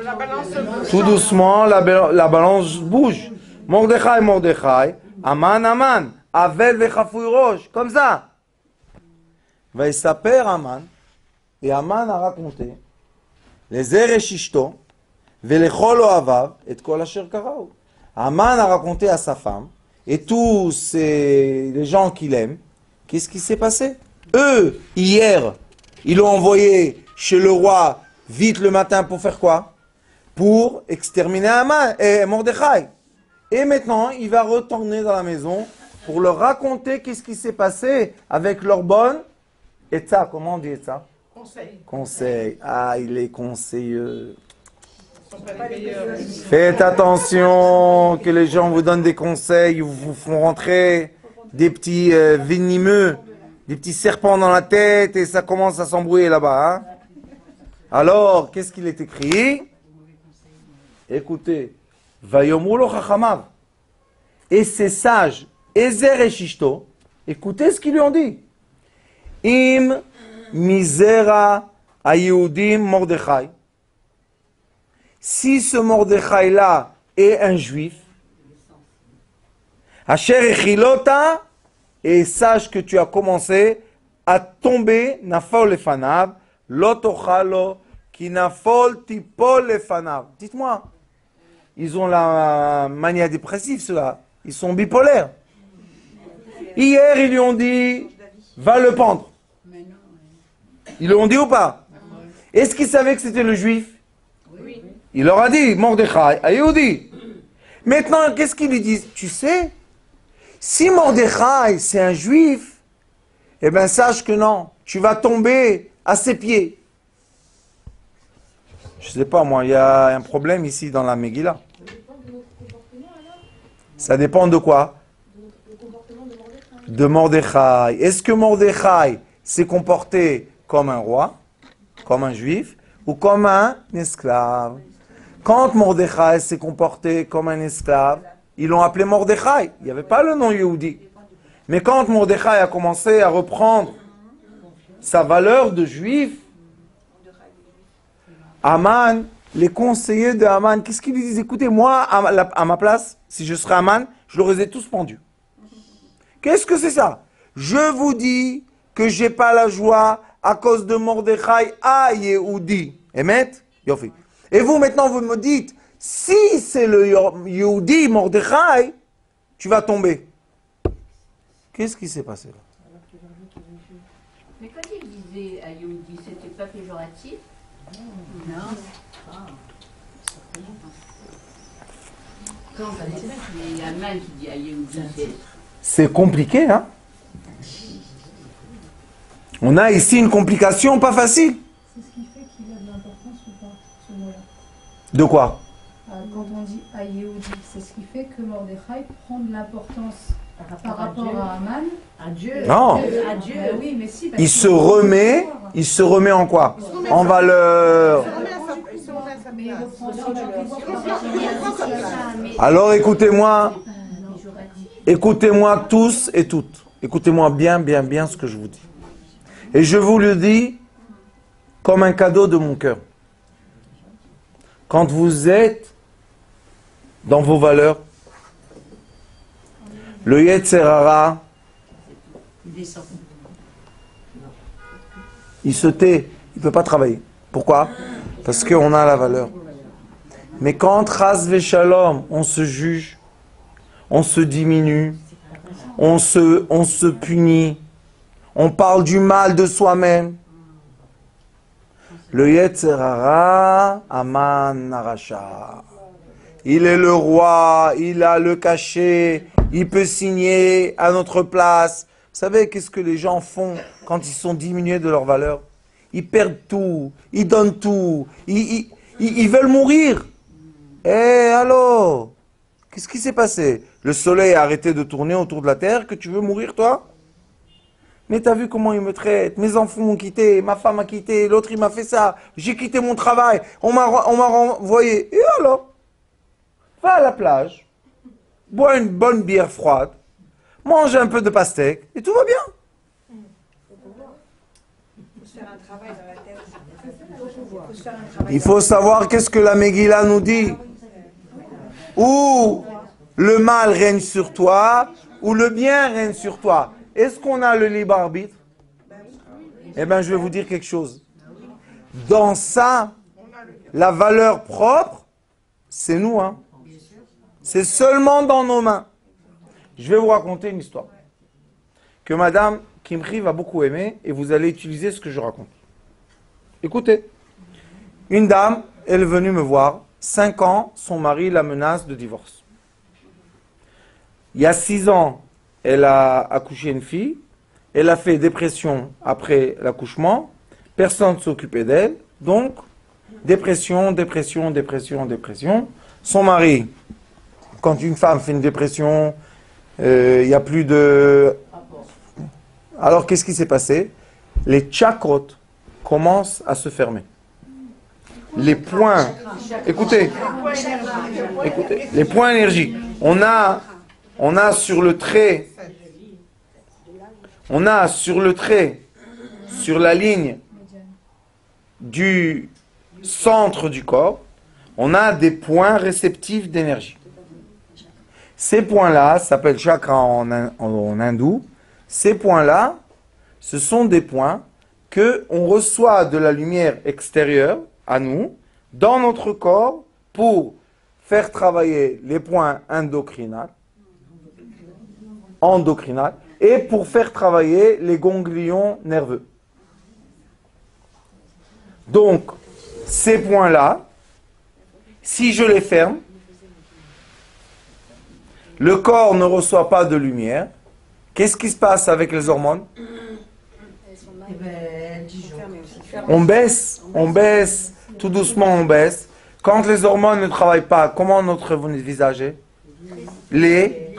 La balance bouge. Tout doucement, la balance bouge. Mordechai, Mordechai, Haman, Haman, Avel vechafouy rosh, comme ça. Va s'appeler Haman, et Haman a raconté les Ereshishto, velechol oavav, et kol asher karaou. Haman a raconté à sa femme, et tous les gens qu'il aime, qu'est-ce qui s'est passé? Eux, hier, ils l'ont envoyé chez le roi vite le matin pour faire quoi? Pour exterminer Haman et Mordechai. Et maintenant, il va retourner dans la maison pour leur raconter qu'est-ce qui s'est passé avec leur bonne Etza. Comment on dit Etza? Conseil. Conseil. Ah, il est conseilleux. Ils sont pas les meilleurs. Faites attention que les gens vous donnent des conseils, vous font rentrer des petits venimeux, des petits serpents dans la tête et ça commence à s'embrouiller là-bas. Hein? Alors, qu'est-ce qu'il est écrit? Écoutez. Vayomru lo chachamav. Et ces sages, Ezer et Shishto, écoutez ce qu'ils lui ont dit. Im misera ayudim Mordechai. Si ce Mordechai-là est un juif, Asher echilota, et sache que tu as commencé à tomber, nafao lefanav, lotochalo, Kinafol tipol lefanav. Dites-moi, ils ont la mania dépressive, ceux-là. Ils sont bipolaires. Hier, ils lui ont dit, va le pendre. Ils l'ont dit ou pas? Est-ce qu'ils savaient que c'était le juif? Oui. Il leur a dit, Mordechai, à Yehudi. Maintenant, qu'est-ce qu'ils lui disent? Tu sais, si Mordechai, c'est un juif, eh bien, sache que non, tu vas tomber à ses pieds. Je sais pas, moi, il y a un problème ici dans la Megillah. Ça dépend de quoi? De Mordechai. Est-ce que Mordechai s'est comporté comme un roi, comme un juif, ou comme un esclave? Quand Mordechai s'est comporté comme un esclave, ils l'ont appelé Mordechai. Il n'y avait pas le nom Yehudi. Mais quand Mordechai a commencé à reprendre sa valeur de juif, Aman, les conseillers de Aman, qu'est-ce qu'ils lui disent? Écoutez, moi, à ma place, si je serais Aman, je leur ai tous pendus. Qu'est-ce que c'est ça? Je vous dis que j'ai pas la joie à cause de Mordechai à Yehudi. Emet? Yofi. Et vous, maintenant, vous me dites, si c'est le Yehudi Mordechai, tu vas tomber. Qu'est-ce qui s'est passé là? Mais quand il disait à Yehudi, c'était pas péjoratif? Non. Quand il y a Aman qui dit à Yehudi, C'est compliqué, hein? On a ici une complication pas facile. C'est ce qui fait qu'il a de l'importance ou pas, ce mot-là. De quoi? Quand on dit à Yehudi, c'est ce qui fait que Mordechai prend de l'importance par rapport à Aman. À Dieu. Non. À Dieu. Oui, mais si. Parce Il se remet en quoi? En valeur. Mais il reprend aussi Alors écoutez-moi tous et toutes. Écoutez-moi bien, bien, bien ce que je vous dis. Et je vous le dis comme un cadeau de mon cœur. Quand vous êtes dans vos valeurs, le Yetzer Hara, il se tait, il ne peut pas travailler. Pourquoi? Parce qu'on a la valeur. Mais quand Chas Veshalom, on se juge, on se diminue, on se punit, on parle du mal de soi-même, le Yetzer Hara, Aman Narasha. Il est le roi, il a le cachet, il peut signer à notre place. Vous savez qu'est-ce que les gens font quand ils sont diminués de leur valeur? Ils perdent tout, ils donnent tout, ils veulent mourir. Eh, allô? Qu'est-ce qui s'est passé? Le soleil a arrêté de tourner autour de la terre, que tu veux mourir, toi? Mais t'as vu comment il me traite? Mes enfants m'ont quitté, ma femme m'a quitté, l'autre il m'a fait ça, j'ai quitté mon travail, on m'a renvoyé. Et alors? Va à la plage, bois une bonne bière froide, mange un peu de pastèque, et tout va bien. Il faut savoir qu'est-ce que la Megillah nous dit. Ou le mal règne sur toi, ou le bien règne sur toi. Est-ce qu'on a le libre arbitre? Eh bien, je vais vous dire quelque chose. Dans ça, la valeur propre, c'est nous, hein. C'est seulement dans nos mains. Je vais vous raconter une histoire que Madame Kimchi va beaucoup aimer et vous allez utiliser ce que je raconte. Écoutez, une dame, elle est venue me voir, 5 ans, son mari la menace de divorce. Il y a 6 ans, elle a accouché une fille, elle a fait dépression après l'accouchement, personne ne s'occupait d'elle, donc dépression, dépression, dépression, dépression. Son mari, quand une femme fait une dépression, il n'y a plus de... Alors qu'est-ce qui s'est passé? Les chakrot commencent à se fermer. Les points, écoutez, les points énergie. On a sur le trait, sur la ligne du centre du corps, on a des points réceptifs d'énergie. Ces points-là s'appellent chakras en hindou. Ces points-là, ce sont des points que on reçoit de la lumière extérieure à nous, dans notre corps, pour faire travailler les points endocrinales, et pour faire travailler les ganglions nerveux. Donc, ces points-là, si je les ferme, le corps ne reçoit pas de lumière. Qu'est-ce qui se passe avec les hormones? On baisse, tout doucement on baisse. Quand les hormones ne travaillent pas, comment notre visage est? Laid,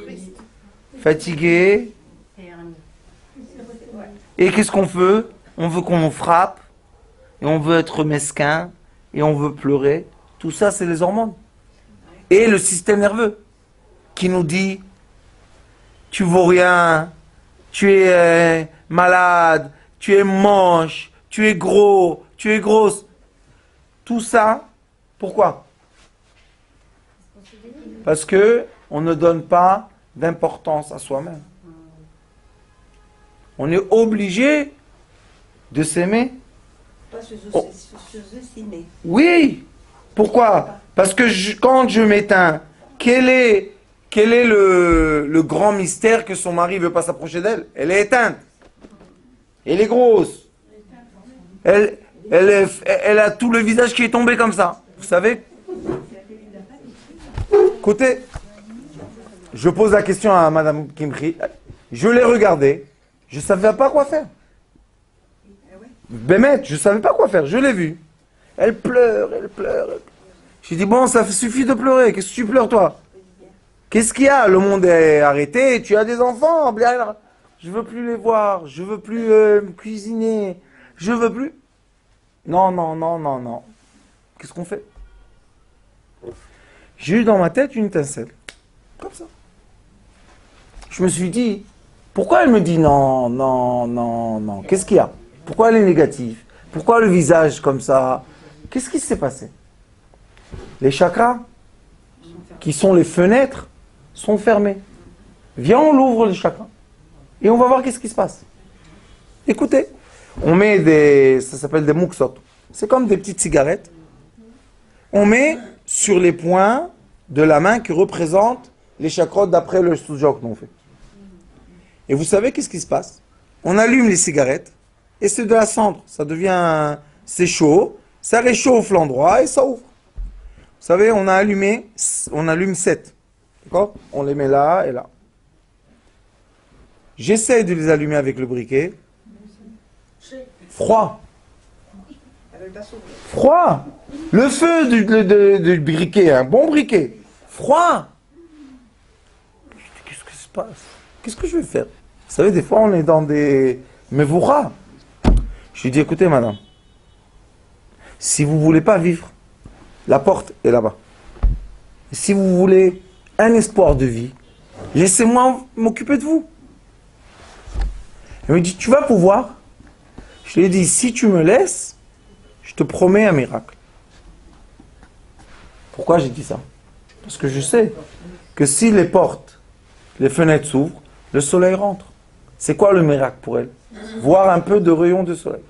fatigué. Et qu'est-ce qu'on veut? On veut qu'on nous frappe, et on veut être mesquin, et on veut pleurer. Tout ça, c'est les hormones. Et le système nerveux, qui nous dit, tu vaux rien, tu es malade, tu es moche, tu es gros, tu es grosse. Tout ça, pourquoi? Parce que on ne donne pas d'importance à soi-même. On est obligé de s'aimer. Pas se sous-estimer. Oui. Pourquoi? Parce que quand je m'éteins, quel est le grand mystère que son mari ne veut pas s'approcher d'elle? Elle est éteinte. Elle est grosse. Elle a tout le visage qui est tombé comme ça. Vous savez? Écoutez, je pose la question à Madame Kimri. Je l'ai regardée. Je ne savais pas quoi faire. Bémet, je ne savais pas quoi faire. Je l'ai vue. Elle pleure, elle pleure. J'ai dit, bon, ça suffit de pleurer. Qu'est-ce que tu pleures, toi? Qu'est-ce qu'il y a? Le monde est arrêté. Tu as des enfants. Je veux plus les voir. Je veux plus cuisiner. Je veux plus. Non, non, non, non, non. Qu'est-ce qu'on fait? J'ai eu dans ma tête une étincelle. Comme ça. Je me suis dit, pourquoi elle me dit non, non, non, non? Qu'est-ce qu'il y a? Pourquoi elle est négative? Pourquoi le visage comme ça? Qu'est-ce qui s'est passé? Les chakras, qui sont les fenêtres, sont fermés. Viens, on l'ouvre les chakras. Et on va voir qu'est-ce qui se passe. Écoutez, on met ça s'appelle des muksot. C'est comme des petites cigarettes. On met sur les points de la main qui représentent les chakras d'après le studio que l'on fait. Et vous savez qu'est-ce qui se passe? On allume les cigarettes et c'est de la cendre. Ça devient, c'est chaud, ça réchauffe l'endroit et ça ouvre. Vous savez, on allume 7. D'accord? On les met là et là. J'essaie de les allumer avec le briquet. Froid. Froid. Le feu du briquet, un bon briquet. Froid. Qu'est-ce qui se passe? Qu'est-ce que je vais faire? Vous savez, des fois, on est dans des mevouras. Je lui dis, écoutez, madame, si vous ne voulez pas vivre, la porte est là-bas. Si vous voulez un espoir de vie, laissez-moi m'occuper de vous. Elle me dit, tu vas pouvoir? Je lui ai dit, si tu me laisses, je te promets un miracle. Pourquoi j'ai dit ça? Parce que je sais que si les portes, les fenêtres s'ouvrent, le soleil rentre. C'est quoi le miracle pour elle? Voir un peu de rayon de soleil.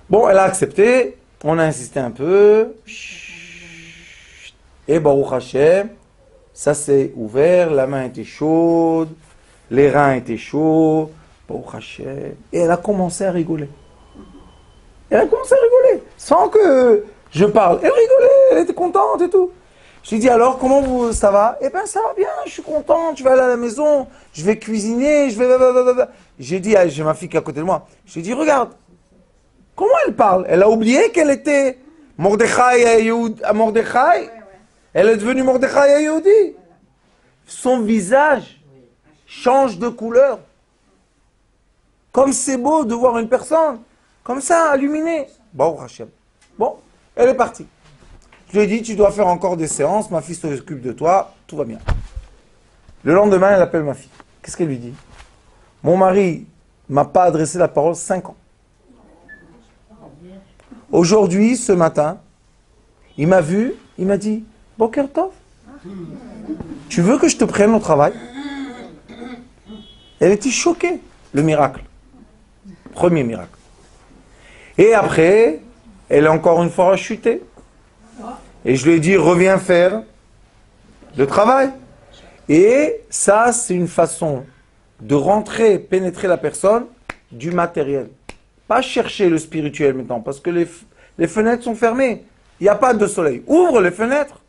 Bon, elle a accepté, on a insisté un peu. Et Baruch Hashem, ça s'est ouvert, la main était chaude, les reins étaient chauds. Baruch Hashem. Et elle a commencé à rigoler. Elle a commencé à rigoler, sans que je parle. Elle rigolait, elle était contente et tout. Je lui ai dit, alors, comment ça va? Eh bien, ça va bien, je suis content, je vais aller à la maison, je vais cuisiner, je vais... J'ai dit, j'ai ma fille qui est à côté de moi, je lui ai dit, regarde, comment elle parle? Elle a oublié qu'elle était Mordechai à Mordechai. Elle est devenue Mordechai à Yehudi. Son visage change de couleur. Comme c'est beau de voir une personne comme ça, illuminée. Bon, Hachem. Bon, elle est partie. Je lui ai dit, tu dois faire encore des séances, ma fille s'occupe de toi, tout va bien. Le lendemain, elle appelle ma fille. Qu'est-ce qu'elle lui dit? Mon mari m'a pas adressé la parole 5 ans. Aujourd'hui, ce matin, il m'a vu, il m'a dit, Boker Tov, tu veux que je te prenne au travail? Elle était choquée, le miracle. Premier miracle. Et après, elle a encore une fois chuté. Et je lui ai dit, reviens faire le travail. Et ça, c'est une façon de rentrer, pénétrer la personne du matériel. Pas chercher le spirituel maintenant, parce que les fenêtres sont fermées. Il n'y a pas de soleil. Ouvre les fenêtres.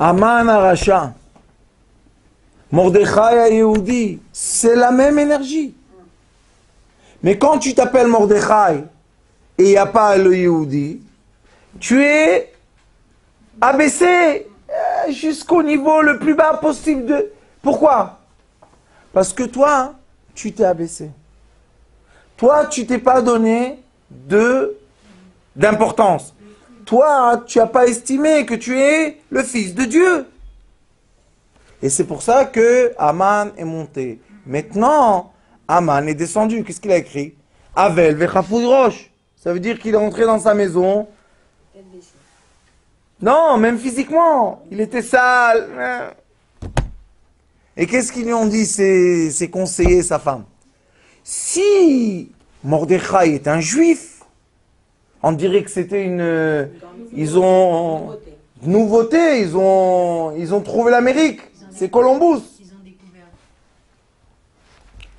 Aman Aracha, Mordechai Yehoudi, c'est la même énergie. Mais quand tu t'appelles Mordechai et il n'y a pas le Yehoudi, tu es abaissé jusqu'au niveau le plus bas possible de... Pourquoi? Parce que toi, tu t'es abaissé. Toi, tu t'es pas donné d'importance. Toi, tu n'as pas estimé que tu es le fils de Dieu. Et c'est pour ça que Aman est monté. Maintenant, Aman est descendu. Qu'est-ce qu'il a écrit? Avel vechafouy roche. Ça veut dire qu'il est rentré dans sa maison. Non, même physiquement. Il était sale. Et qu'est-ce qu'ils lui ont dit, ses conseillers, sa femme? Si Mordechai est un juif, on dirait que c'était une... Ils ont... Nouveauté, ils ont trouvé l'Amérique. C'est Columbus. Ils ont découvert.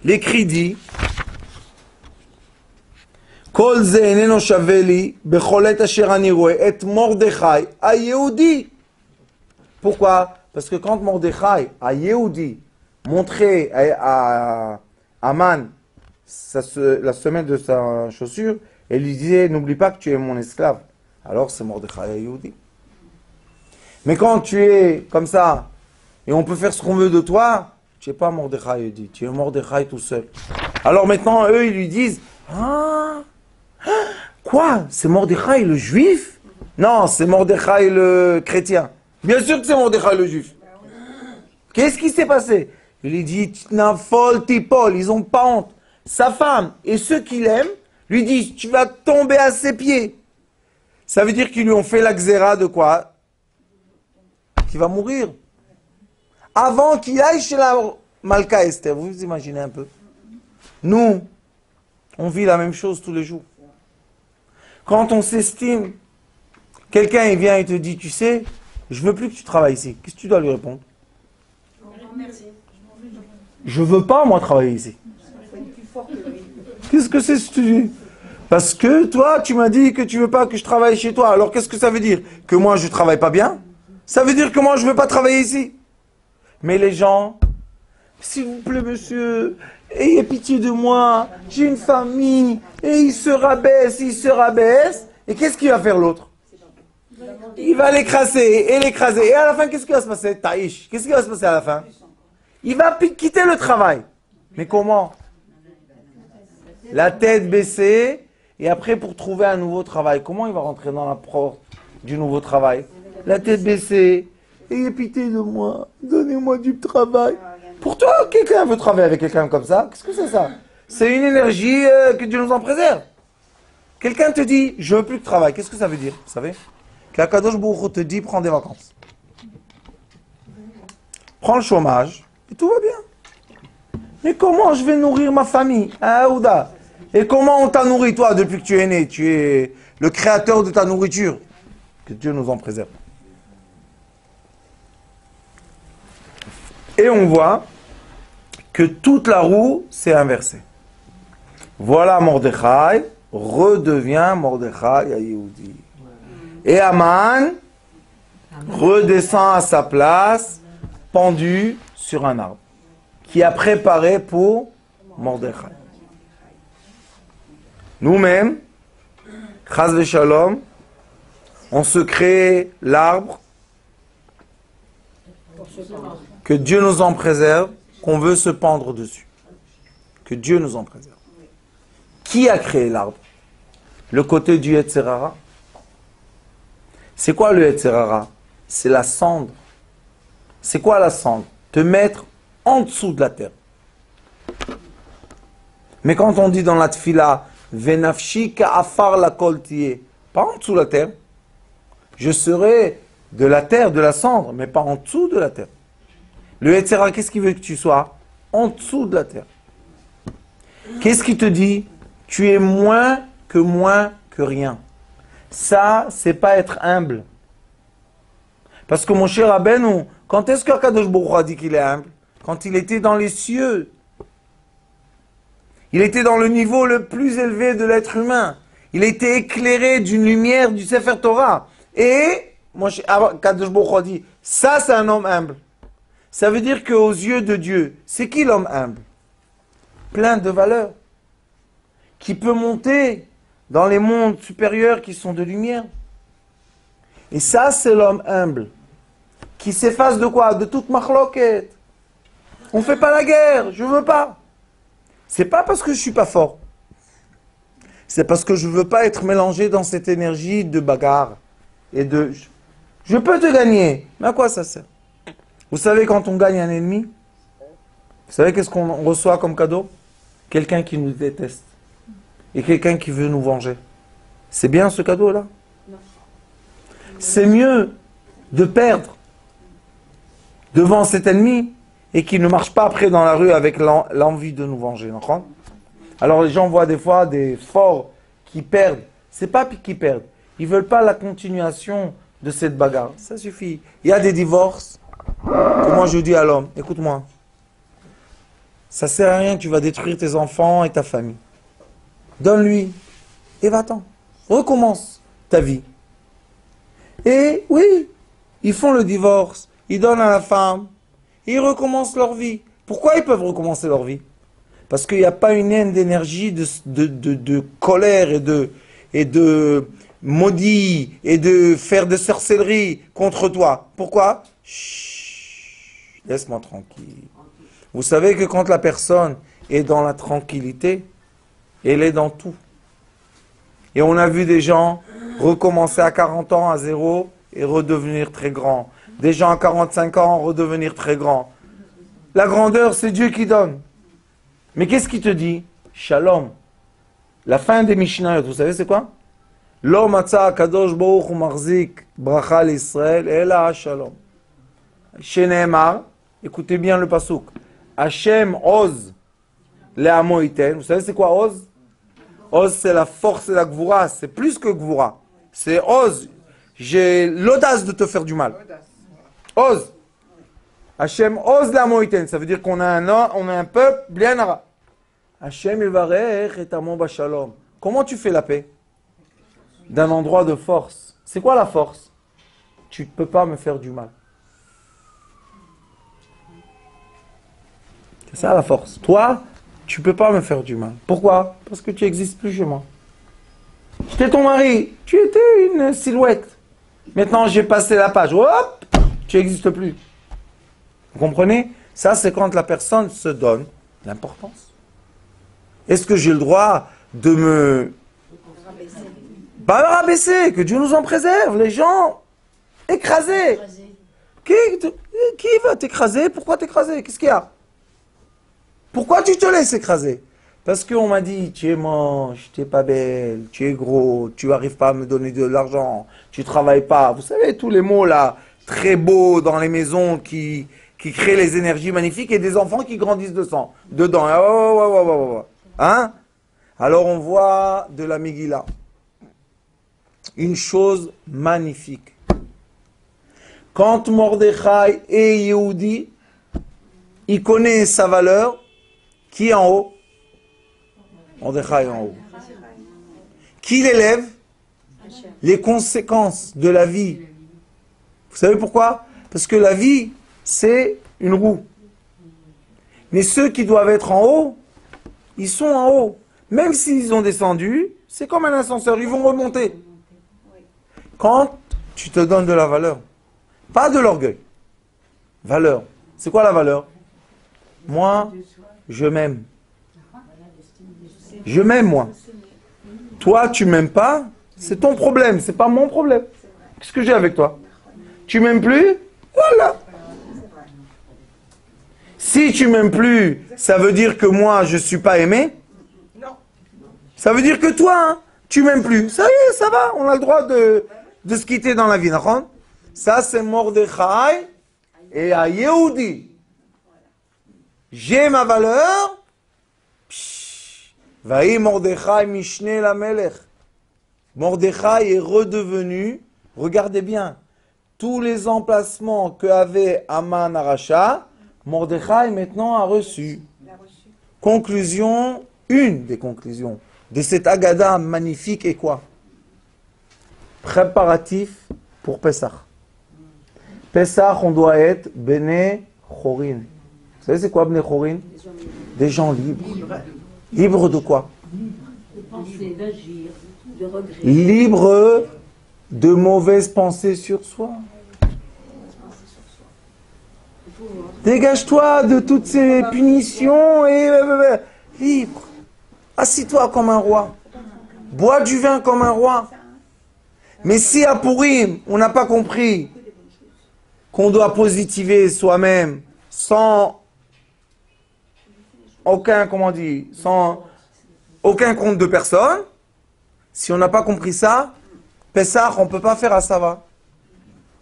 L'écrit dit Kol ze eneno shaveli becholet asher ani roe et Mordechai a Yehudi. Pourquoi? Parce que quand Mordechai a Yehudi montré à Aman la semelle de sa chaussure, et lui disait, n'oublie pas que tu es mon esclave. Alors c'est Mordechai à Yehudi. Mais quand tu es comme ça, et on peut faire ce qu'on veut de toi, tu n'es pas Mordechai à Yehudi, tu es Mordechai tout seul. Alors maintenant, eux, ils lui disent, quoi? C'est Mordechai le juif? Non, c'est Mordechai le chrétien. Bien sûr que c'est Mordechai le juif. Qu'est-ce qui s'est passé? Il lui dit, Tnafol tipol, ils n'ont pas honte. Sa femme et ceux qui l'aiment lui disent, tu vas tomber à ses pieds. Ça veut dire qu'ils lui ont fait la xéra de quoi? Qu'il va mourir. Avant qu'il aille chez la Malka Esther. Vous vous imaginez un peu? Nous, on vit la même chose tous les jours. Quand on s'estime, quelqu'un il vient et te dit, tu sais, je veux plus que tu travailles ici. Qu'est-ce que tu dois lui répondre? Je veux pas, moi, travailler ici. Qu'est-ce que c'est ce que tu dis? Parce que toi, tu m'as dit que tu veux pas que je travaille chez toi. Alors qu'est-ce que ça veut dire? Que moi, je travaille pas bien? Ça veut dire que moi, je veux pas travailler ici. Mais les gens, s'il vous plaît, monsieur, ayez pitié de moi. J'ai une famille. Et il se rabaisse, il se rabaisse. Et qu'est-ce qu'il va faire l'autre? Il va l'écraser et l'écraser. Et à la fin, qu'est-ce qui va se passer? Taïch. Qu'est-ce qui va se passer à la fin? Il va quitter le travail. Mais comment? La tête baissée, et après pour trouver un nouveau travail. Comment il va rentrer dans la porte du nouveau travail? La tête baissée, ayez pitié de moi, donnez-moi du travail. Pour toi, quelqu'un veut travailler avec quelqu'un comme ça? Qu'est-ce que c'est ça? C'est une énergie que Dieu nous en préserve. Quelqu'un te dit, je veux plus de travail. Qu'est-ce que ça veut dire? Vous savez? Qu'Akadosh Baruch Hu te dit, prends des vacances. Prends le chômage, et tout va bien. Mais comment je vais nourrir ma famille? Hein, Ouda? Et comment on t'a nourri, toi, depuis que tu es né? Tu es le créateur de ta nourriture. Que Dieu nous en préserve. Et on voit que toute la roue s'est inversée. Voilà Mordechai, redevient Mordechai à Yehudi. Et Aman redescend à sa place, pendu sur un arbre, qui a préparé pour Mordechai. Nous-mêmes, Chas v'Shalom, on se crée l'arbre, que Dieu nous en préserve, qu'on veut se pendre dessus. Que Dieu nous en préserve. Qui a créé l'arbre? Le côté du Yetzer Hara. C'est quoi le Yetzer Hara? C'est la cendre. C'est quoi la cendre? Te mettre en dessous de la terre. Mais quand on dit dans la tfila, Venafshi ka'afar la kol tiye, pas en dessous de la terre. Je serai de la terre, de la cendre, mais pas en dessous de la terre. Le Yetzer Hara, qu'est-ce qu'il veut que tu sois? En dessous de la terre. Qu'est-ce qu'il te dit? Tu es moins que moins que rien. Ça, c'est pas être humble. Parce que mon cher Rabbeinu, quand est-ce qu'Akadosh Baruch Hu a dit qu'il est humble? Quand il était dans les cieux. Il était dans le niveau le plus élevé de l'être humain. Il était éclairé d'une lumière du Sefer Torah. Et Akadosh Baruch Hu a dit, ça c'est un homme humble. Ça veut dire qu'aux yeux de Dieu, c'est qui l'homme humble? Plein de valeurs. Qui peut monter dans les mondes supérieurs qui sont de lumière. Et ça, c'est l'homme humble. Qui s'efface de quoi? De toute machloket. On ne fait pas la guerre, je veux pas. C'est pas parce que je suis pas fort. C'est parce que je veux pas être mélangé dans cette énergie de bagarre. Et de... Je peux te gagner. Mais à quoi ça sert? Vous savez, quand on gagne un ennemi, vous savez qu'est-ce qu'on reçoit comme cadeau? Quelqu'un qui nous déteste. Et quelqu'un qui veut nous venger. C'est bien ce cadeau-là? C'est mieux de perdre devant cet ennemi et qu'il ne marche pas après dans la rue avec l'envie de nous venger. Alors les gens voient des fois des forts qui perdent. C'est pas qu'ils perdent. Ils veulent pas la continuation de cette bagarre. Ça suffit. Il y a des divorces. Que moi je dis à l'homme, écoute-moi. Ça sert à rien, tu vas détruire tes enfants et ta famille. Donne-lui et va-t'en. Recommence ta vie. Et oui, ils font le divorce, ils donnent à la femme, ils recommencent leur vie. Pourquoi ils peuvent recommencer leur vie? Parce qu'il n'y a pas une haine d'énergie, de colère et de maudit et de faire de sorcellerie contre toi. Pourquoi? Chut, laisse-moi tranquille. Vous savez que quand la personne est dans la tranquillité, elle est dans tout. Et on a vu des gens recommencer à 40 ans à zéro et redevenir très grands. Des gens à 45 ans redevenir très grands. La grandeur, c'est Dieu qui donne. Mais qu'est-ce qu'il te dit? Shalom. La fin des Mishnayot, vous savez c'est quoi? Lo matza kadosh baruch hu marzik bracha l'Israël ela shalom. Sheneemar, écoutez bien le pasuk. Hashem oz le'amo iten. Vous savez c'est quoi oz? Oz, c'est la force et la gvoura. C'est plus que gvoura. C'est oz. J'ai l'audace de te faire du mal. Oz. Hashem oz la moïten. Ça veut dire qu'on a un peuple bien arabe. Hashem ivarech et amon bashalom. Comment tu fais la paix? D'un endroit de force. C'est quoi la force? Tu ne peux pas me faire du mal. C'est ça la force. Toi, tu ne peux pas me faire du mal. Pourquoi? Parce que tu n'existes plus chez moi. J'étais ton mari. Tu étais une silhouette. Maintenant, j'ai passé la page. Hop! Tu n'existes plus. Vous comprenez? Ça, c'est quand la personne se donne l'importance. Est-ce que j'ai le droit de me... Pas me rabaisser, que Dieu nous en préserve. Les gens écrasés. Qui va t'écraser? Pourquoi t'écraser? Qu'est-ce qu'il y a? Pourquoi tu te laisses écraser? Parce qu'on m'a dit, tu es moche, tu n'es pas belle, tu es gros, tu n'arrives pas à me donner de l'argent, tu ne travailles pas. Vous savez, tous les mots là, très beaux dans les maisons qui créent les énergies magnifiques et des enfants qui grandissent dedans. Hein? Alors on voit de la Megillah une chose magnifique. Quand Mordechai est Yehudi, il connaît sa valeur. Qui est en haut? Mordechai est en haut. Qui l'élève? Les conséquences de la vie. Vous savez pourquoi? Parce que la vie, c'est une roue. Mais ceux qui doivent être en haut, ils sont en haut. Même s'ils ont descendu, c'est comme un ascenseur, ils vont remonter. Quand tu te donnes de la valeur, pas de l'orgueil, valeur. C'est quoi la valeur? Moi, je m'aime. Je m'aime, moi. Toi, tu m'aimes pas, c'est ton problème, c'est pas mon problème. Qu'est-ce que j'ai avec toi? Tu m'aimes plus? Voilà. Si tu m'aimes plus, ça veut dire que moi, je suis pas aimé? Non. Ça veut dire que toi, hein, tu m'aimes plus. Ça y est, ça va, on a le droit de se quitter dans la vie. Ça, c'est Mordechai et à Yehudi. J'ai ma valeur. Vaï Mordechai Mishne la Melech. Mordechai est redevenu, regardez bien, tous les emplacements qu'avait Aman Aracha, Mordechai maintenant a reçu. Conclusion, une des conclusions de cette Agada magnifique est quoi? Préparatif pour Pessah. Pessah, on doit être Bene Chorin. Vous savez c'est quoi Bene Chorin? Des gens libres. Libres de quoi? De penser, d'agir, de regret. Libres de mauvaises pensées sur soi. Dégage-toi de toutes ces punitions et libre. Assis-toi comme un roi. Bois du vin comme un roi. Mais si à Pourim, on n'a pas compris qu'on doit positiver soi-même sans aucun, sans aucun compte de personne, si on n'a pas compris ça, Pessah, on ne peut pas faire Asava.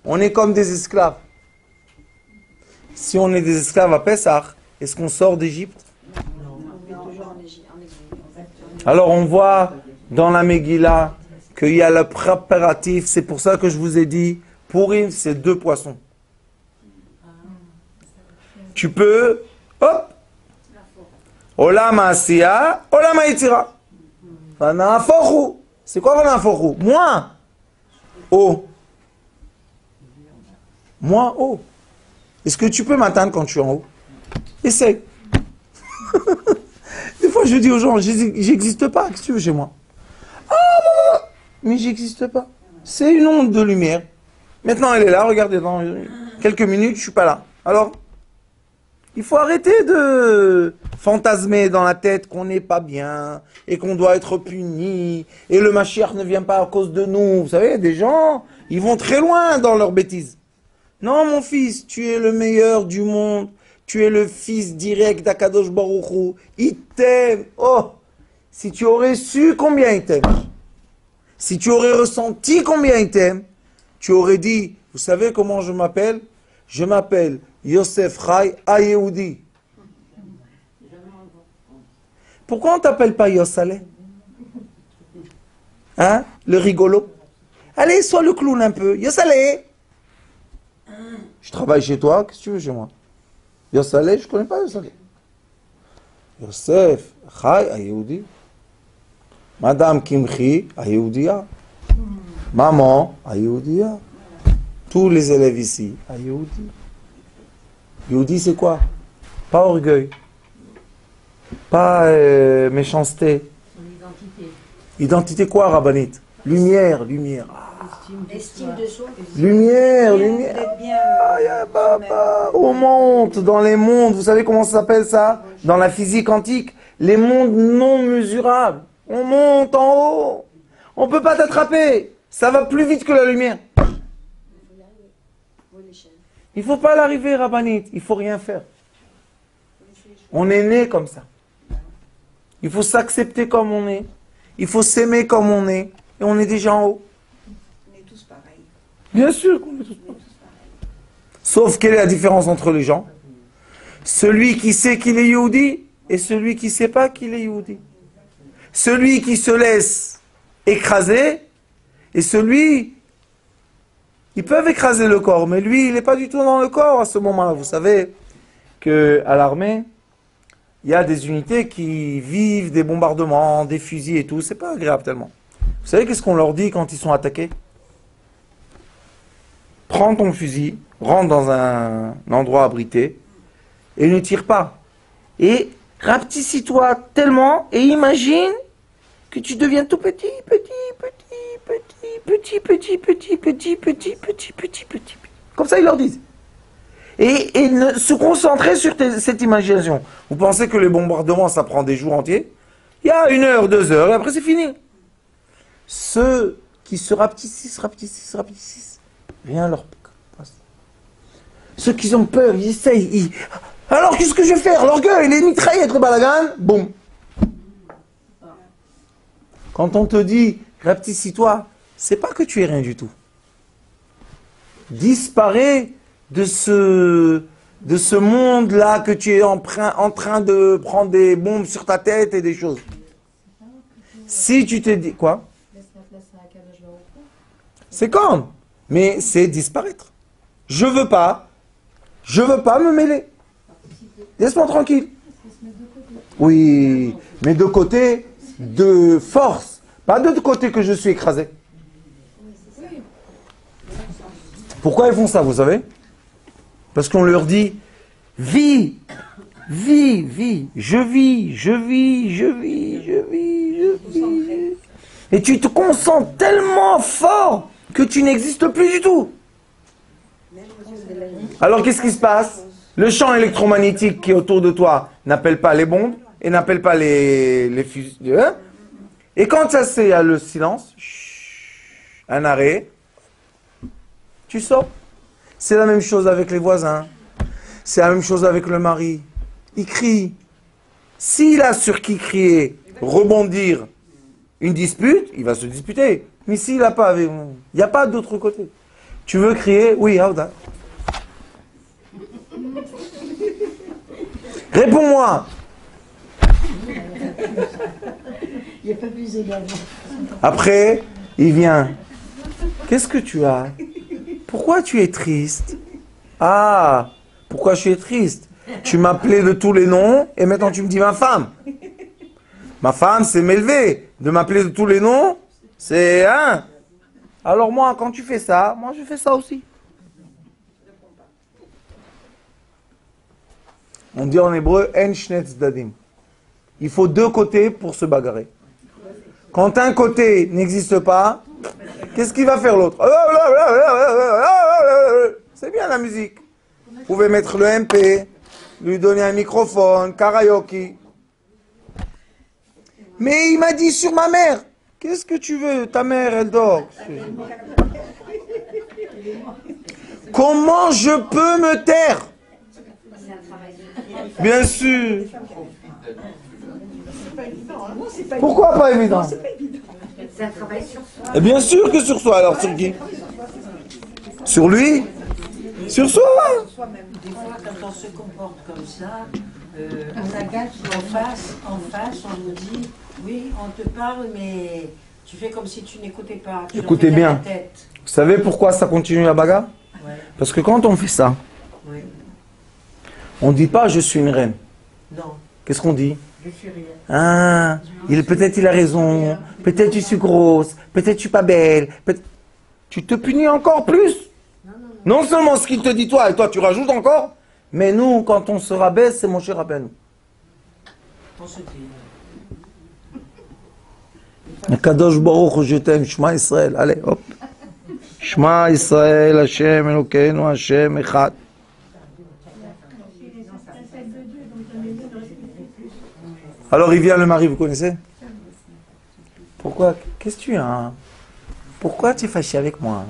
On est comme des esclaves. Si on est des esclaves à Pessah, est-ce qu'on sort d'Égypte? Alors on voit dans la Megillah qu'il y a le préparatif. C'est pour ça que je vous ai dit, Pourim, c'est 2 poissons. Tu peux, hop, Olam Asiya, Olam Haïtira. Vanaforu. C'est quoi Vanaforu? Moins haut. Moins haut. Est-ce que tu peux m'atteindre quand tu es en haut? Essaye. Des fois, je dis aux gens, j'existe pas. Qu'est-ce que tu veux chez moi? Ah, mais j'existe pas. C'est une onde de lumière. Maintenant, elle est là. Regardez, dans quelques minutes, je suis pas là. Alors, il faut arrêter de fantasmer dans la tête qu'on n'est pas bien et qu'on doit être puni et le Mashiach ne vient pas à cause de nous. Vous savez, des gens, ils vont très loin dans leurs bêtises. Non, mon fils, tu es le meilleur du monde. Tu es le fils direct d'Akadosh Baruch Hu. Il t'aime. Oh, si tu aurais su combien il t'aime, si tu aurais ressenti combien il t'aime, tu aurais dit, vous savez comment je m'appelle? Je m'appelle Yosef Chai Ayehoudi. Pourquoi on ne t'appelle pas Yosaleh? Hein? Le rigolo. Allez, sois le clown un peu. Yosaleh. Je travaille chez toi, qu'est-ce que tu veux chez moi? Yosaleh, je ne connais pas Yosaleh. Yosef Chai Ayehoudi. Madame Kimchi Ayehoudia. Maman Ayehoudia. Tous les élèves ici, Ayehudi. Yehudi, c'est quoi? Pas orgueil. Pas méchanceté. Son identité. Identité quoi, Rabbanit? Lumière, lumière. Estime de soi. Lumière, lumière. D'être bien. On monte dans les mondes. Vous savez comment ça s'appelle ça? Dans la physique quantique, les mondes non mesurables. On monte en haut. On ne peut pas t'attraper. Ça va plus vite que la lumière. Il ne faut pas l'arriver, Rabbanit. Il ne faut rien faire. On est né comme ça. Il faut s'accepter comme on est. Il faut s'aimer comme on est. Et on est déjà en haut. On est tous pareils. Bien sûr qu'on est tous pareils. Sauf quelle est la différence entre les gens? Celui qui sait qu'il est Yehudi et celui qui ne sait pas qu'il est Yehudi. Celui qui se laisse écraser et celui... Ils peuvent écraser le corps, mais lui, il n'est pas du tout dans le corps à ce moment-là. Vous savez qu'à l'armée, il y a des unités qui vivent des bombardements, des fusils et tout. C'est pas agréable tellement. Vous savez qu'est-ce qu'on leur dit quand ils sont attaqués? Prends ton fusil, rentre dans un endroit abrité et ne tire pas. Et rapetissis-toi tellement et imagine que tu deviens tout petit. Comme ça, ils leur disent. Et se concentrer sur cette imagination. Vous pensez que les bombardements, ça prend des jours entiers? Il y a 1 heure, 2 heures, et après c'est fini. Ceux qui se rapetissent, rien leur passe. Ceux qui ont peur, ils essayent. Alors, qu'est-ce que je vais faire? L'orgueil, les mitraillettes, le balagan, boum. Quand on te dit, rapetissis-toi, c'est pas que tu es rien du tout. Disparais de ce monde-là que tu es en train de prendre des bombes sur ta tête et des choses. Si tu te dis... Quoi? Laisse la place à Akadosh Baruch Hu. C'est comme. Mais c'est disparaître. Je veux pas me mêler. Laisse-moi tranquille. Il faut se mettre de côté. Oui, mais de côté de force. Pas de côté que je suis écrasé. Pourquoi ils font ça, vous savez? Parce qu'on leur dit, vis, vis, vis, je vis, je vis, je vis, je vis, je vis. Et tu te concentres tellement fort que tu n'existes plus du tout. Alors qu'est-ce qui se passe? Le champ électromagnétique qui est autour de toi n'appelle pas les bombes et n'appelle pas les fusils. Hein? Et quand ça c'est le silence, un arrêt, tu sors. C'est la même chose avec les voisins. C'est la même chose avec le mari. Il crie. S'il a sur qui crier, rebondir une dispute, il va se disputer. Mais s'il n'a pas, il n'y a pas d'autre côté. Tu veux crier? Oui, Aouda. Réponds-moi. Il n'y a pas plus également. Après, il vient. Qu'est-ce que tu as? Pourquoi tu es triste? Ah, pourquoi je suis triste? Tu m'appelais de tous les noms et maintenant tu me dis ma femme. Ma femme, c'est m'élever. De m'appeler de tous les noms, c'est hein. Alors moi, quand tu fais ça, moi je fais ça aussi. On dit en hébreu, en shnetz dadim. Il faut deux côtés pour se bagarrer. Quand un côté n'existe pas, qu'est-ce qu'il va faire l'autre? C'est bien la musique. Vous pouvez mettre le MP, lui donner un microphone, karaoke. Mais il m'a dit sur ma mère. Qu'est-ce que tu veux? Ta mère, elle dort. Comment je peux me taire? Bien sûr. Pourquoi pas évident? C'est un travail sur soi. Et bien sûr que sur soi. Alors sur qui? Sur lui? Sur soi. Des fois, quand on se comporte comme ça, en face, on nous dit, oui, on te parle, mais tu fais comme si tu n'écoutais pas. Tu Écoutez leur fais bien. la tête. Vous savez pourquoi ça continue la bagarre? Ouais, Parce que quand on fait ça, ouais. on ne dit pas je suis une reine. Non, Qu'est-ce qu'on dit? je suis rien. Ah, peut-être il a raison, peut-être je suis grosse, peut-être je suis pas belle. Tu te punis encore plus. Non seulement ce qu'il te dit toi, et toi tu rajoutes encore, mais nous, quand on se rabaisse, c'est mon cher Rabbeinu. On se dit. Kadosh Baruch je t'aime, Shema Israël. Allez, hop. Shema Israël, Hashem Elokeinu, Hashem Echad. Alors il vient le mari, vous connaissez? Pourquoi? Qu'est-ce que tu as? Pourquoi tu es fâché avec moi?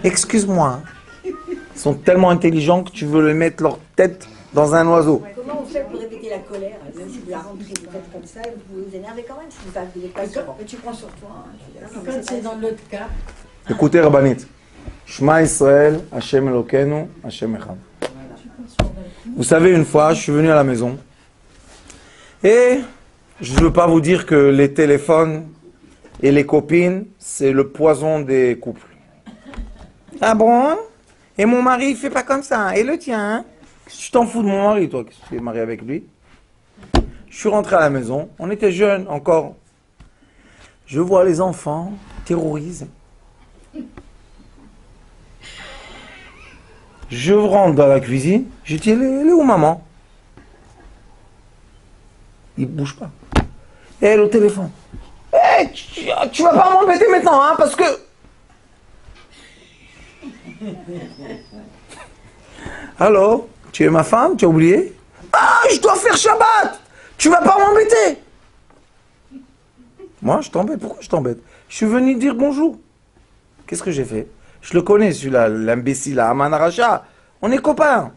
Excuse-moi. Ils sont tellement intelligents que tu veux leur mettre leur tête dans un oiseau. Comment vous faites pour répéter la colère? Même si vous la rentrez, vous faites comme ça, vous vous énervez quand même si vous n'avez pas sûr. Mais tu prends sur toi. Hein. Quand c'est dans l'autre cas, Écoutez Rabbanit. Shema Israël, Hashem Elokeinu, Hashem Echad. Vous savez, une fois, je suis venu à la maison et je ne veux pas vous dire que les téléphones et les copines, c'est le poison des couples. Ah bon? Et mon mari, il fait pas comme ça. Et le tien, hein? Tu t'en fous de mon mari, toi, que tu es marié avec lui. Je suis rentré à la maison. On était jeunes encore. Je vois les enfants terrorisés. Je rentre dans la cuisine. Je dis, elle est où maman? Il ne bouge pas. Et elle au téléphone. Hey, tu vas pas m'embêter maintenant, hein, parce que... Alors, tu es ma femme, tu as oublié? Ah, je dois faire Shabbat. Tu vas pas m'embêter. Moi, je t'embête. Pourquoi je t'embête? Je suis venu dire bonjour. Qu'est-ce que j'ai fait? Je le connais, celui-là, l'imbécile, Aman Aracha. On est copains.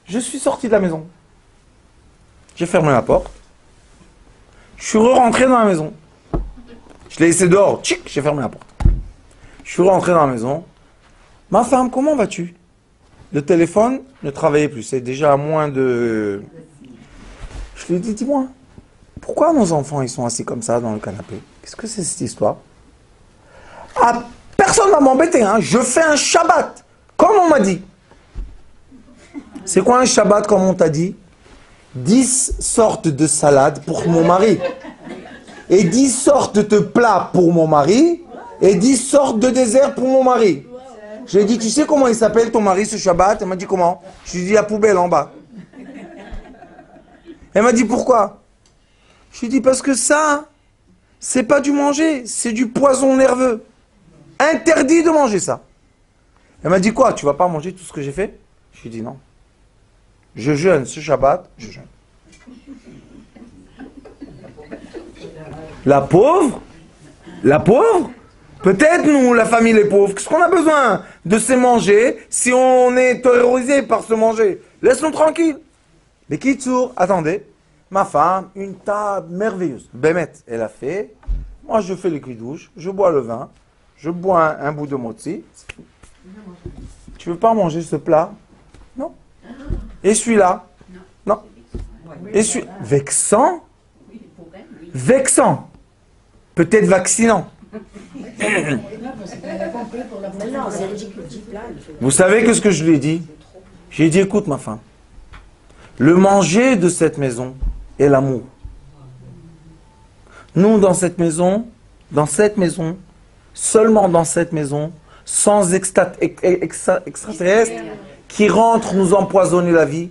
Je suis sorti de la maison. J'ai fermé la porte. Je suis rentré dans la maison. Je l'ai laissé dehors. Tchic, j'ai fermé la porte. Je suis rentré dans la maison. Ma femme, comment vas-tu? Le téléphone ne travaillait plus. C'est déjà à moins de... Je lui ai dit, dis-moi, pourquoi nos enfants ils sont assis comme ça dans le canapé? Qu'est-ce que c'est cette histoire? Ah, personne ne va m'embêter, hein. Je fais un Shabbat, comme on m'a dit. C'est quoi un Shabbat comme on t'a dit? 10 sortes de salades pour mon mari. Et 10 sortes de plats pour mon mari. Et 10 sortes de desserts pour mon mari. Je lui ai dit, tu sais comment il s'appelle ton mari ce Shabbat? Elle m'a dit comment? Je lui ai dit la poubelle en bas. Elle m'a dit pourquoi? Je lui ai dit parce que ça, c'est pas du manger, c'est du poison nerveux. Interdit de manger ça. Elle m'a dit quoi? Tu vas pas manger tout ce que j'ai fait? Je lui ai dit non. Je jeûne ce Shabbat, je jeûne. La pauvre, peut-être nous, la famille les pauvres, qu'est-ce qu'on a besoin de se manger si on est terrorisé par se manger? Laisse-nous tranquille. Mais Kitsour, attendez, ma femme, une table merveilleuse. Bémet, elle a fait. Moi, je fais les cuits-douches, je bois le vin, je bois un bout de motzi. Tu veux pas manger ce plat? Non. Et celui-là? Non. Et celui vexant? Vexant. Peut-être vaccinant. Vous savez ce que je lui ai dit? J'ai dit, écoute ma femme, le manger de cette maison est l'amour. Nous, dans cette maison, seulement dans cette maison, sans extraterrestres qui rentrent nous empoisonner la vie,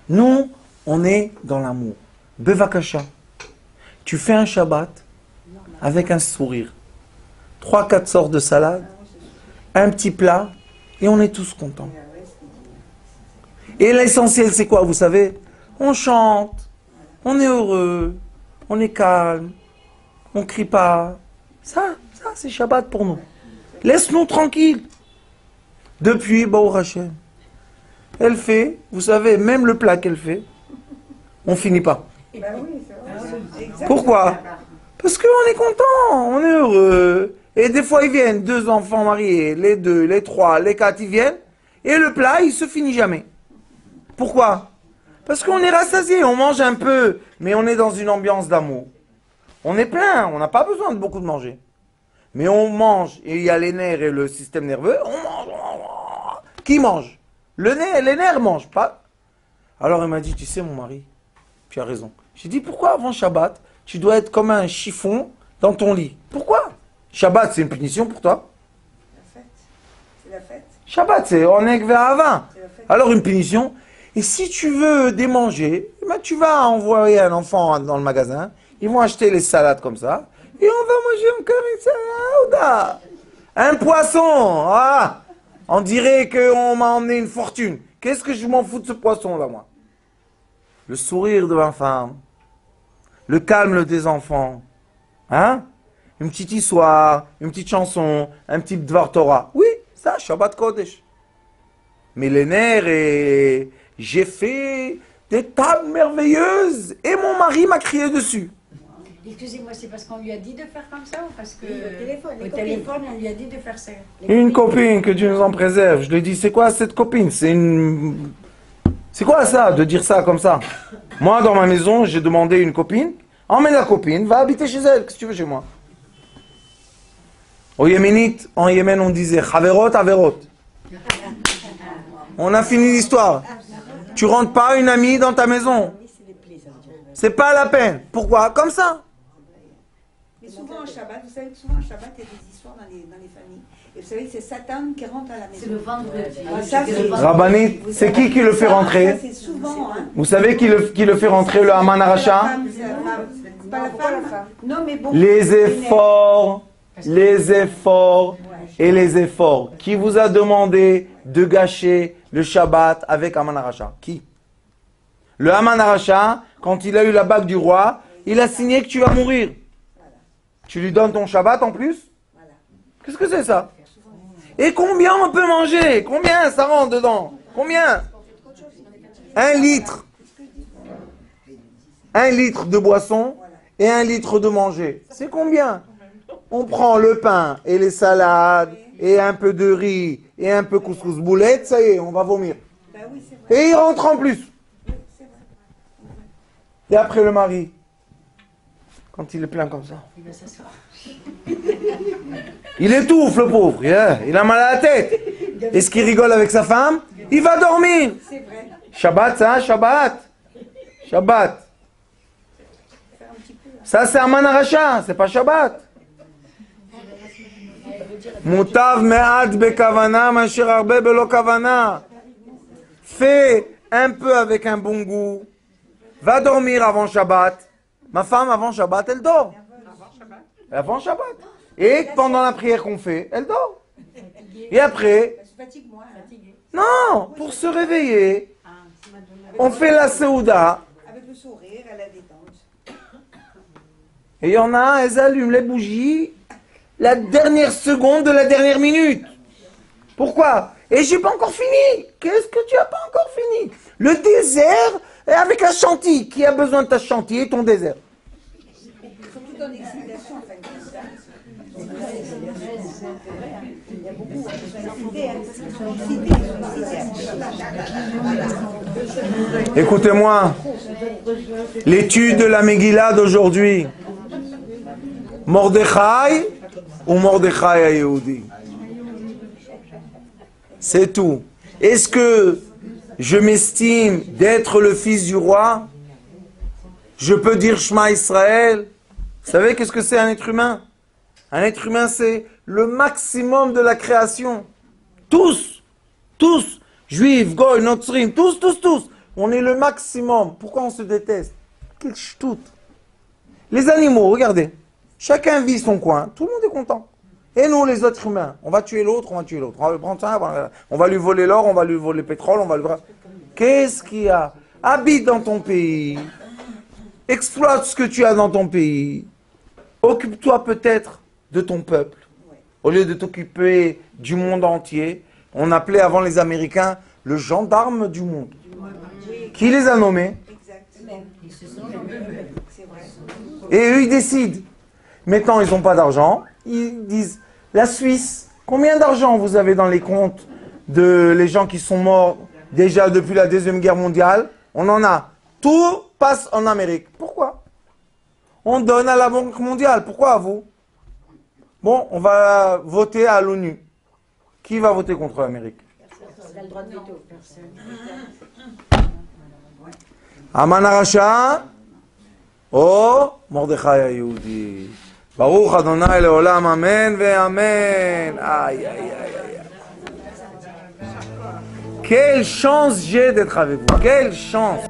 nous, on est dans l'amour. Bevakasha, tu fais un Shabbat avec un sourire. 3-4 sortes de salade, un petit plat, et on est tous contents. Et l'essentiel, c'est quoi, vous savez? On chante, on est heureux, on est calme, on crie pas. Ça c'est Shabbat pour nous. Laisse-nous tranquilles. Depuis, Baruch Hashem, elle fait, vous savez, même le plat qu'elle fait, on finit pas. Pourquoi? Parce qu'on est content, on est heureux. Et des fois, ils viennent, 2 enfants mariés, les 2, les 3, les 4, ils viennent, et le plat, il se finit jamais. Pourquoi? Parce qu'on est rassasié, on mange un peu, mais on est dans une ambiance d'amour. On est plein, on n'a pas besoin de beaucoup de manger. Mais on mange, et il y a les nerfs et le système nerveux, on mange. Qui mange? Les nerfs mangent pas. Alors elle m'a dit, tu sais mon mari, tu as raison. J'ai dit, pourquoi avant Shabbat, tu dois être comme un chiffon dans ton lit? Pourquoi? Shabbat, c'est une punition pour toi? C'est la fête. Shabbat, c'est on est vers à 20. Alors une punition. Et si tu veux démanger, ben tu vas envoyer un enfant dans le magasin, ils vont acheter les salades comme ça, et on va manger encore une salade. Un poisson, ah, on dirait qu'on m'a emmené une fortune. Qu'est-ce que je m'en fous de ce poisson-là, moi? Le sourire de ma femme, le calme des enfants, hein? Une petite histoire, une petite chanson, un petit Dvar Torah. Oui, ça, Shabbat Kodesh. Mais les nerfs et... J'ai fait des tables merveilleuses et mon mari m'a crié dessus. Excusez-moi, c'est parce qu'on lui a dit de faire comme ça ou parce que au au téléphone, on lui a dit de faire ça? Une copine, que Dieu nous en préserve. Je lui ai dit, c'est quoi cette copine? C'est quoi ça, de dire ça comme ça? Moi, dans ma maison, j'ai demandé une copine. Emmène la copine, va habiter chez elle. Qu'est-ce que tu veux chez moi? Au Yéménite, en Yémen, on disait, Haverot, Haverot. On a fini l'histoire. Tu rentres pas une amie dans ta maison. C'est pas la peine. Pourquoi? Comme ça. Mais souvent en Shabbat, vous savez que souvent en Shabbat, il y a des histoires dans les familles. Et vous savez que c'est Satan qui rentre à la maison. C'est le vendredi. Ça, c'est- Rabbanit, c'est qui le fait rentrer? Ça, c'est souvent, hein. Vous savez qui le fait rentrer, le Haman Aracha? C'est pas la femme. Non, mais bon. Les efforts et les efforts. Qui vous a demandé de gâcher le Shabbat avec Haman Aracha? Qui? Le Haman Aracha, quand il a eu la bague du roi, il a signé que tu vas mourir. Tu lui donnes ton Shabbat en plus? Qu'est-ce que c'est ça? Et combien on peut manger? Combien ça rentre dedans? Combien? 1 litre. 1 litre de boisson et 1 litre de manger. C'est combien? On prend le pain et les salades et un peu de riz et un peu couscous boulette, ça y est, on va vomir. Et il rentre en plus. Et après le mari. quand il est plein comme ça. Il étouffe, le pauvre. Il a mal à la tête. Est-ce qu'il rigole avec sa femme? Il va dormir. C'est vrai. Shabbat, ça, Shabbat. Shabbat. Ça, c'est Aman Aracha, c'est pas Shabbat. Mutav me'at bekavana, masher arbe belo kavana. Fais un peu avec un bon goût. Va dormir avant Shabbat. Ma femme, avant Shabbat, elle dort. Avant Shabbat. Et pendant la prière qu'on fait, elle dort. Et après, Elle se fatigue moins. Fatiguée. non, pour se réveiller, on fait la Seouda. Avec le sourire, elle a des dents. Et il y en a, elles allument les bougies la dernière seconde de la dernière minute. Pourquoi? Et j'ai pas encore fini. Qu'est-ce que tu as pas encore fini? Le désert est avec la chantilly. Qui a besoin de ta chantilly et ton désert? Ils sont tout en excitation, en fait. Il y a beaucoup, ils sont excités, hein. Ils sont excités. Écoutez-moi. L'étude de la Megillah d'aujourd'hui. Mordechai ou Mordechai à Yehudi? C'est tout. Est-ce que je m'estime d'être le fils du roi? Je peux dire Shema Israël? Vous savez qu'est-ce que c'est un être humain? Un être humain, c'est le maximum de la création. Tous, juifs, goy, notzrim, tous. On est le maximum. Pourquoi on se déteste? Quel ch'tout. Les animaux, regardez. Chacun vit son coin. Tout le monde est content. Et nous, les autres humains, on va tuer l'autre, on va le prendre ça, on va lui voler l'or, on va lui voler le pétrole, on va lui... Qu'est-ce qu'il y a? Habite dans ton pays. Exploite ce que tu as dans ton pays. Occupe-toi peut-être de ton peuple. Au lieu de t'occuper du monde entier, on appelait avant les Américains le gendarme du monde. Qui les a nommés? Exactement. C'est vrai. Et eux, ils décident. Maintenant, ils n'ont pas d'argent. Ils disent, la Suisse, combien d'argent vous avez dans les comptes de les gens qui sont morts déjà depuis la Deuxième Guerre mondiale? On en a. Tout passe en Amérique. Pourquoi? On donne à la Banque mondiale. Pourquoi à vous? Bon, on va voter à l'ONU. Qui va voter contre l'Amérique? Elle a le droit de veto. Personne. Aman Aracha, oh, Mordechai Yehudi. Baruch Adonai Leolam, Amen ve Amen. Aïe, aïe, aïe, aïe. Quelle chance j'ai d'être avec vous. Quelle chance.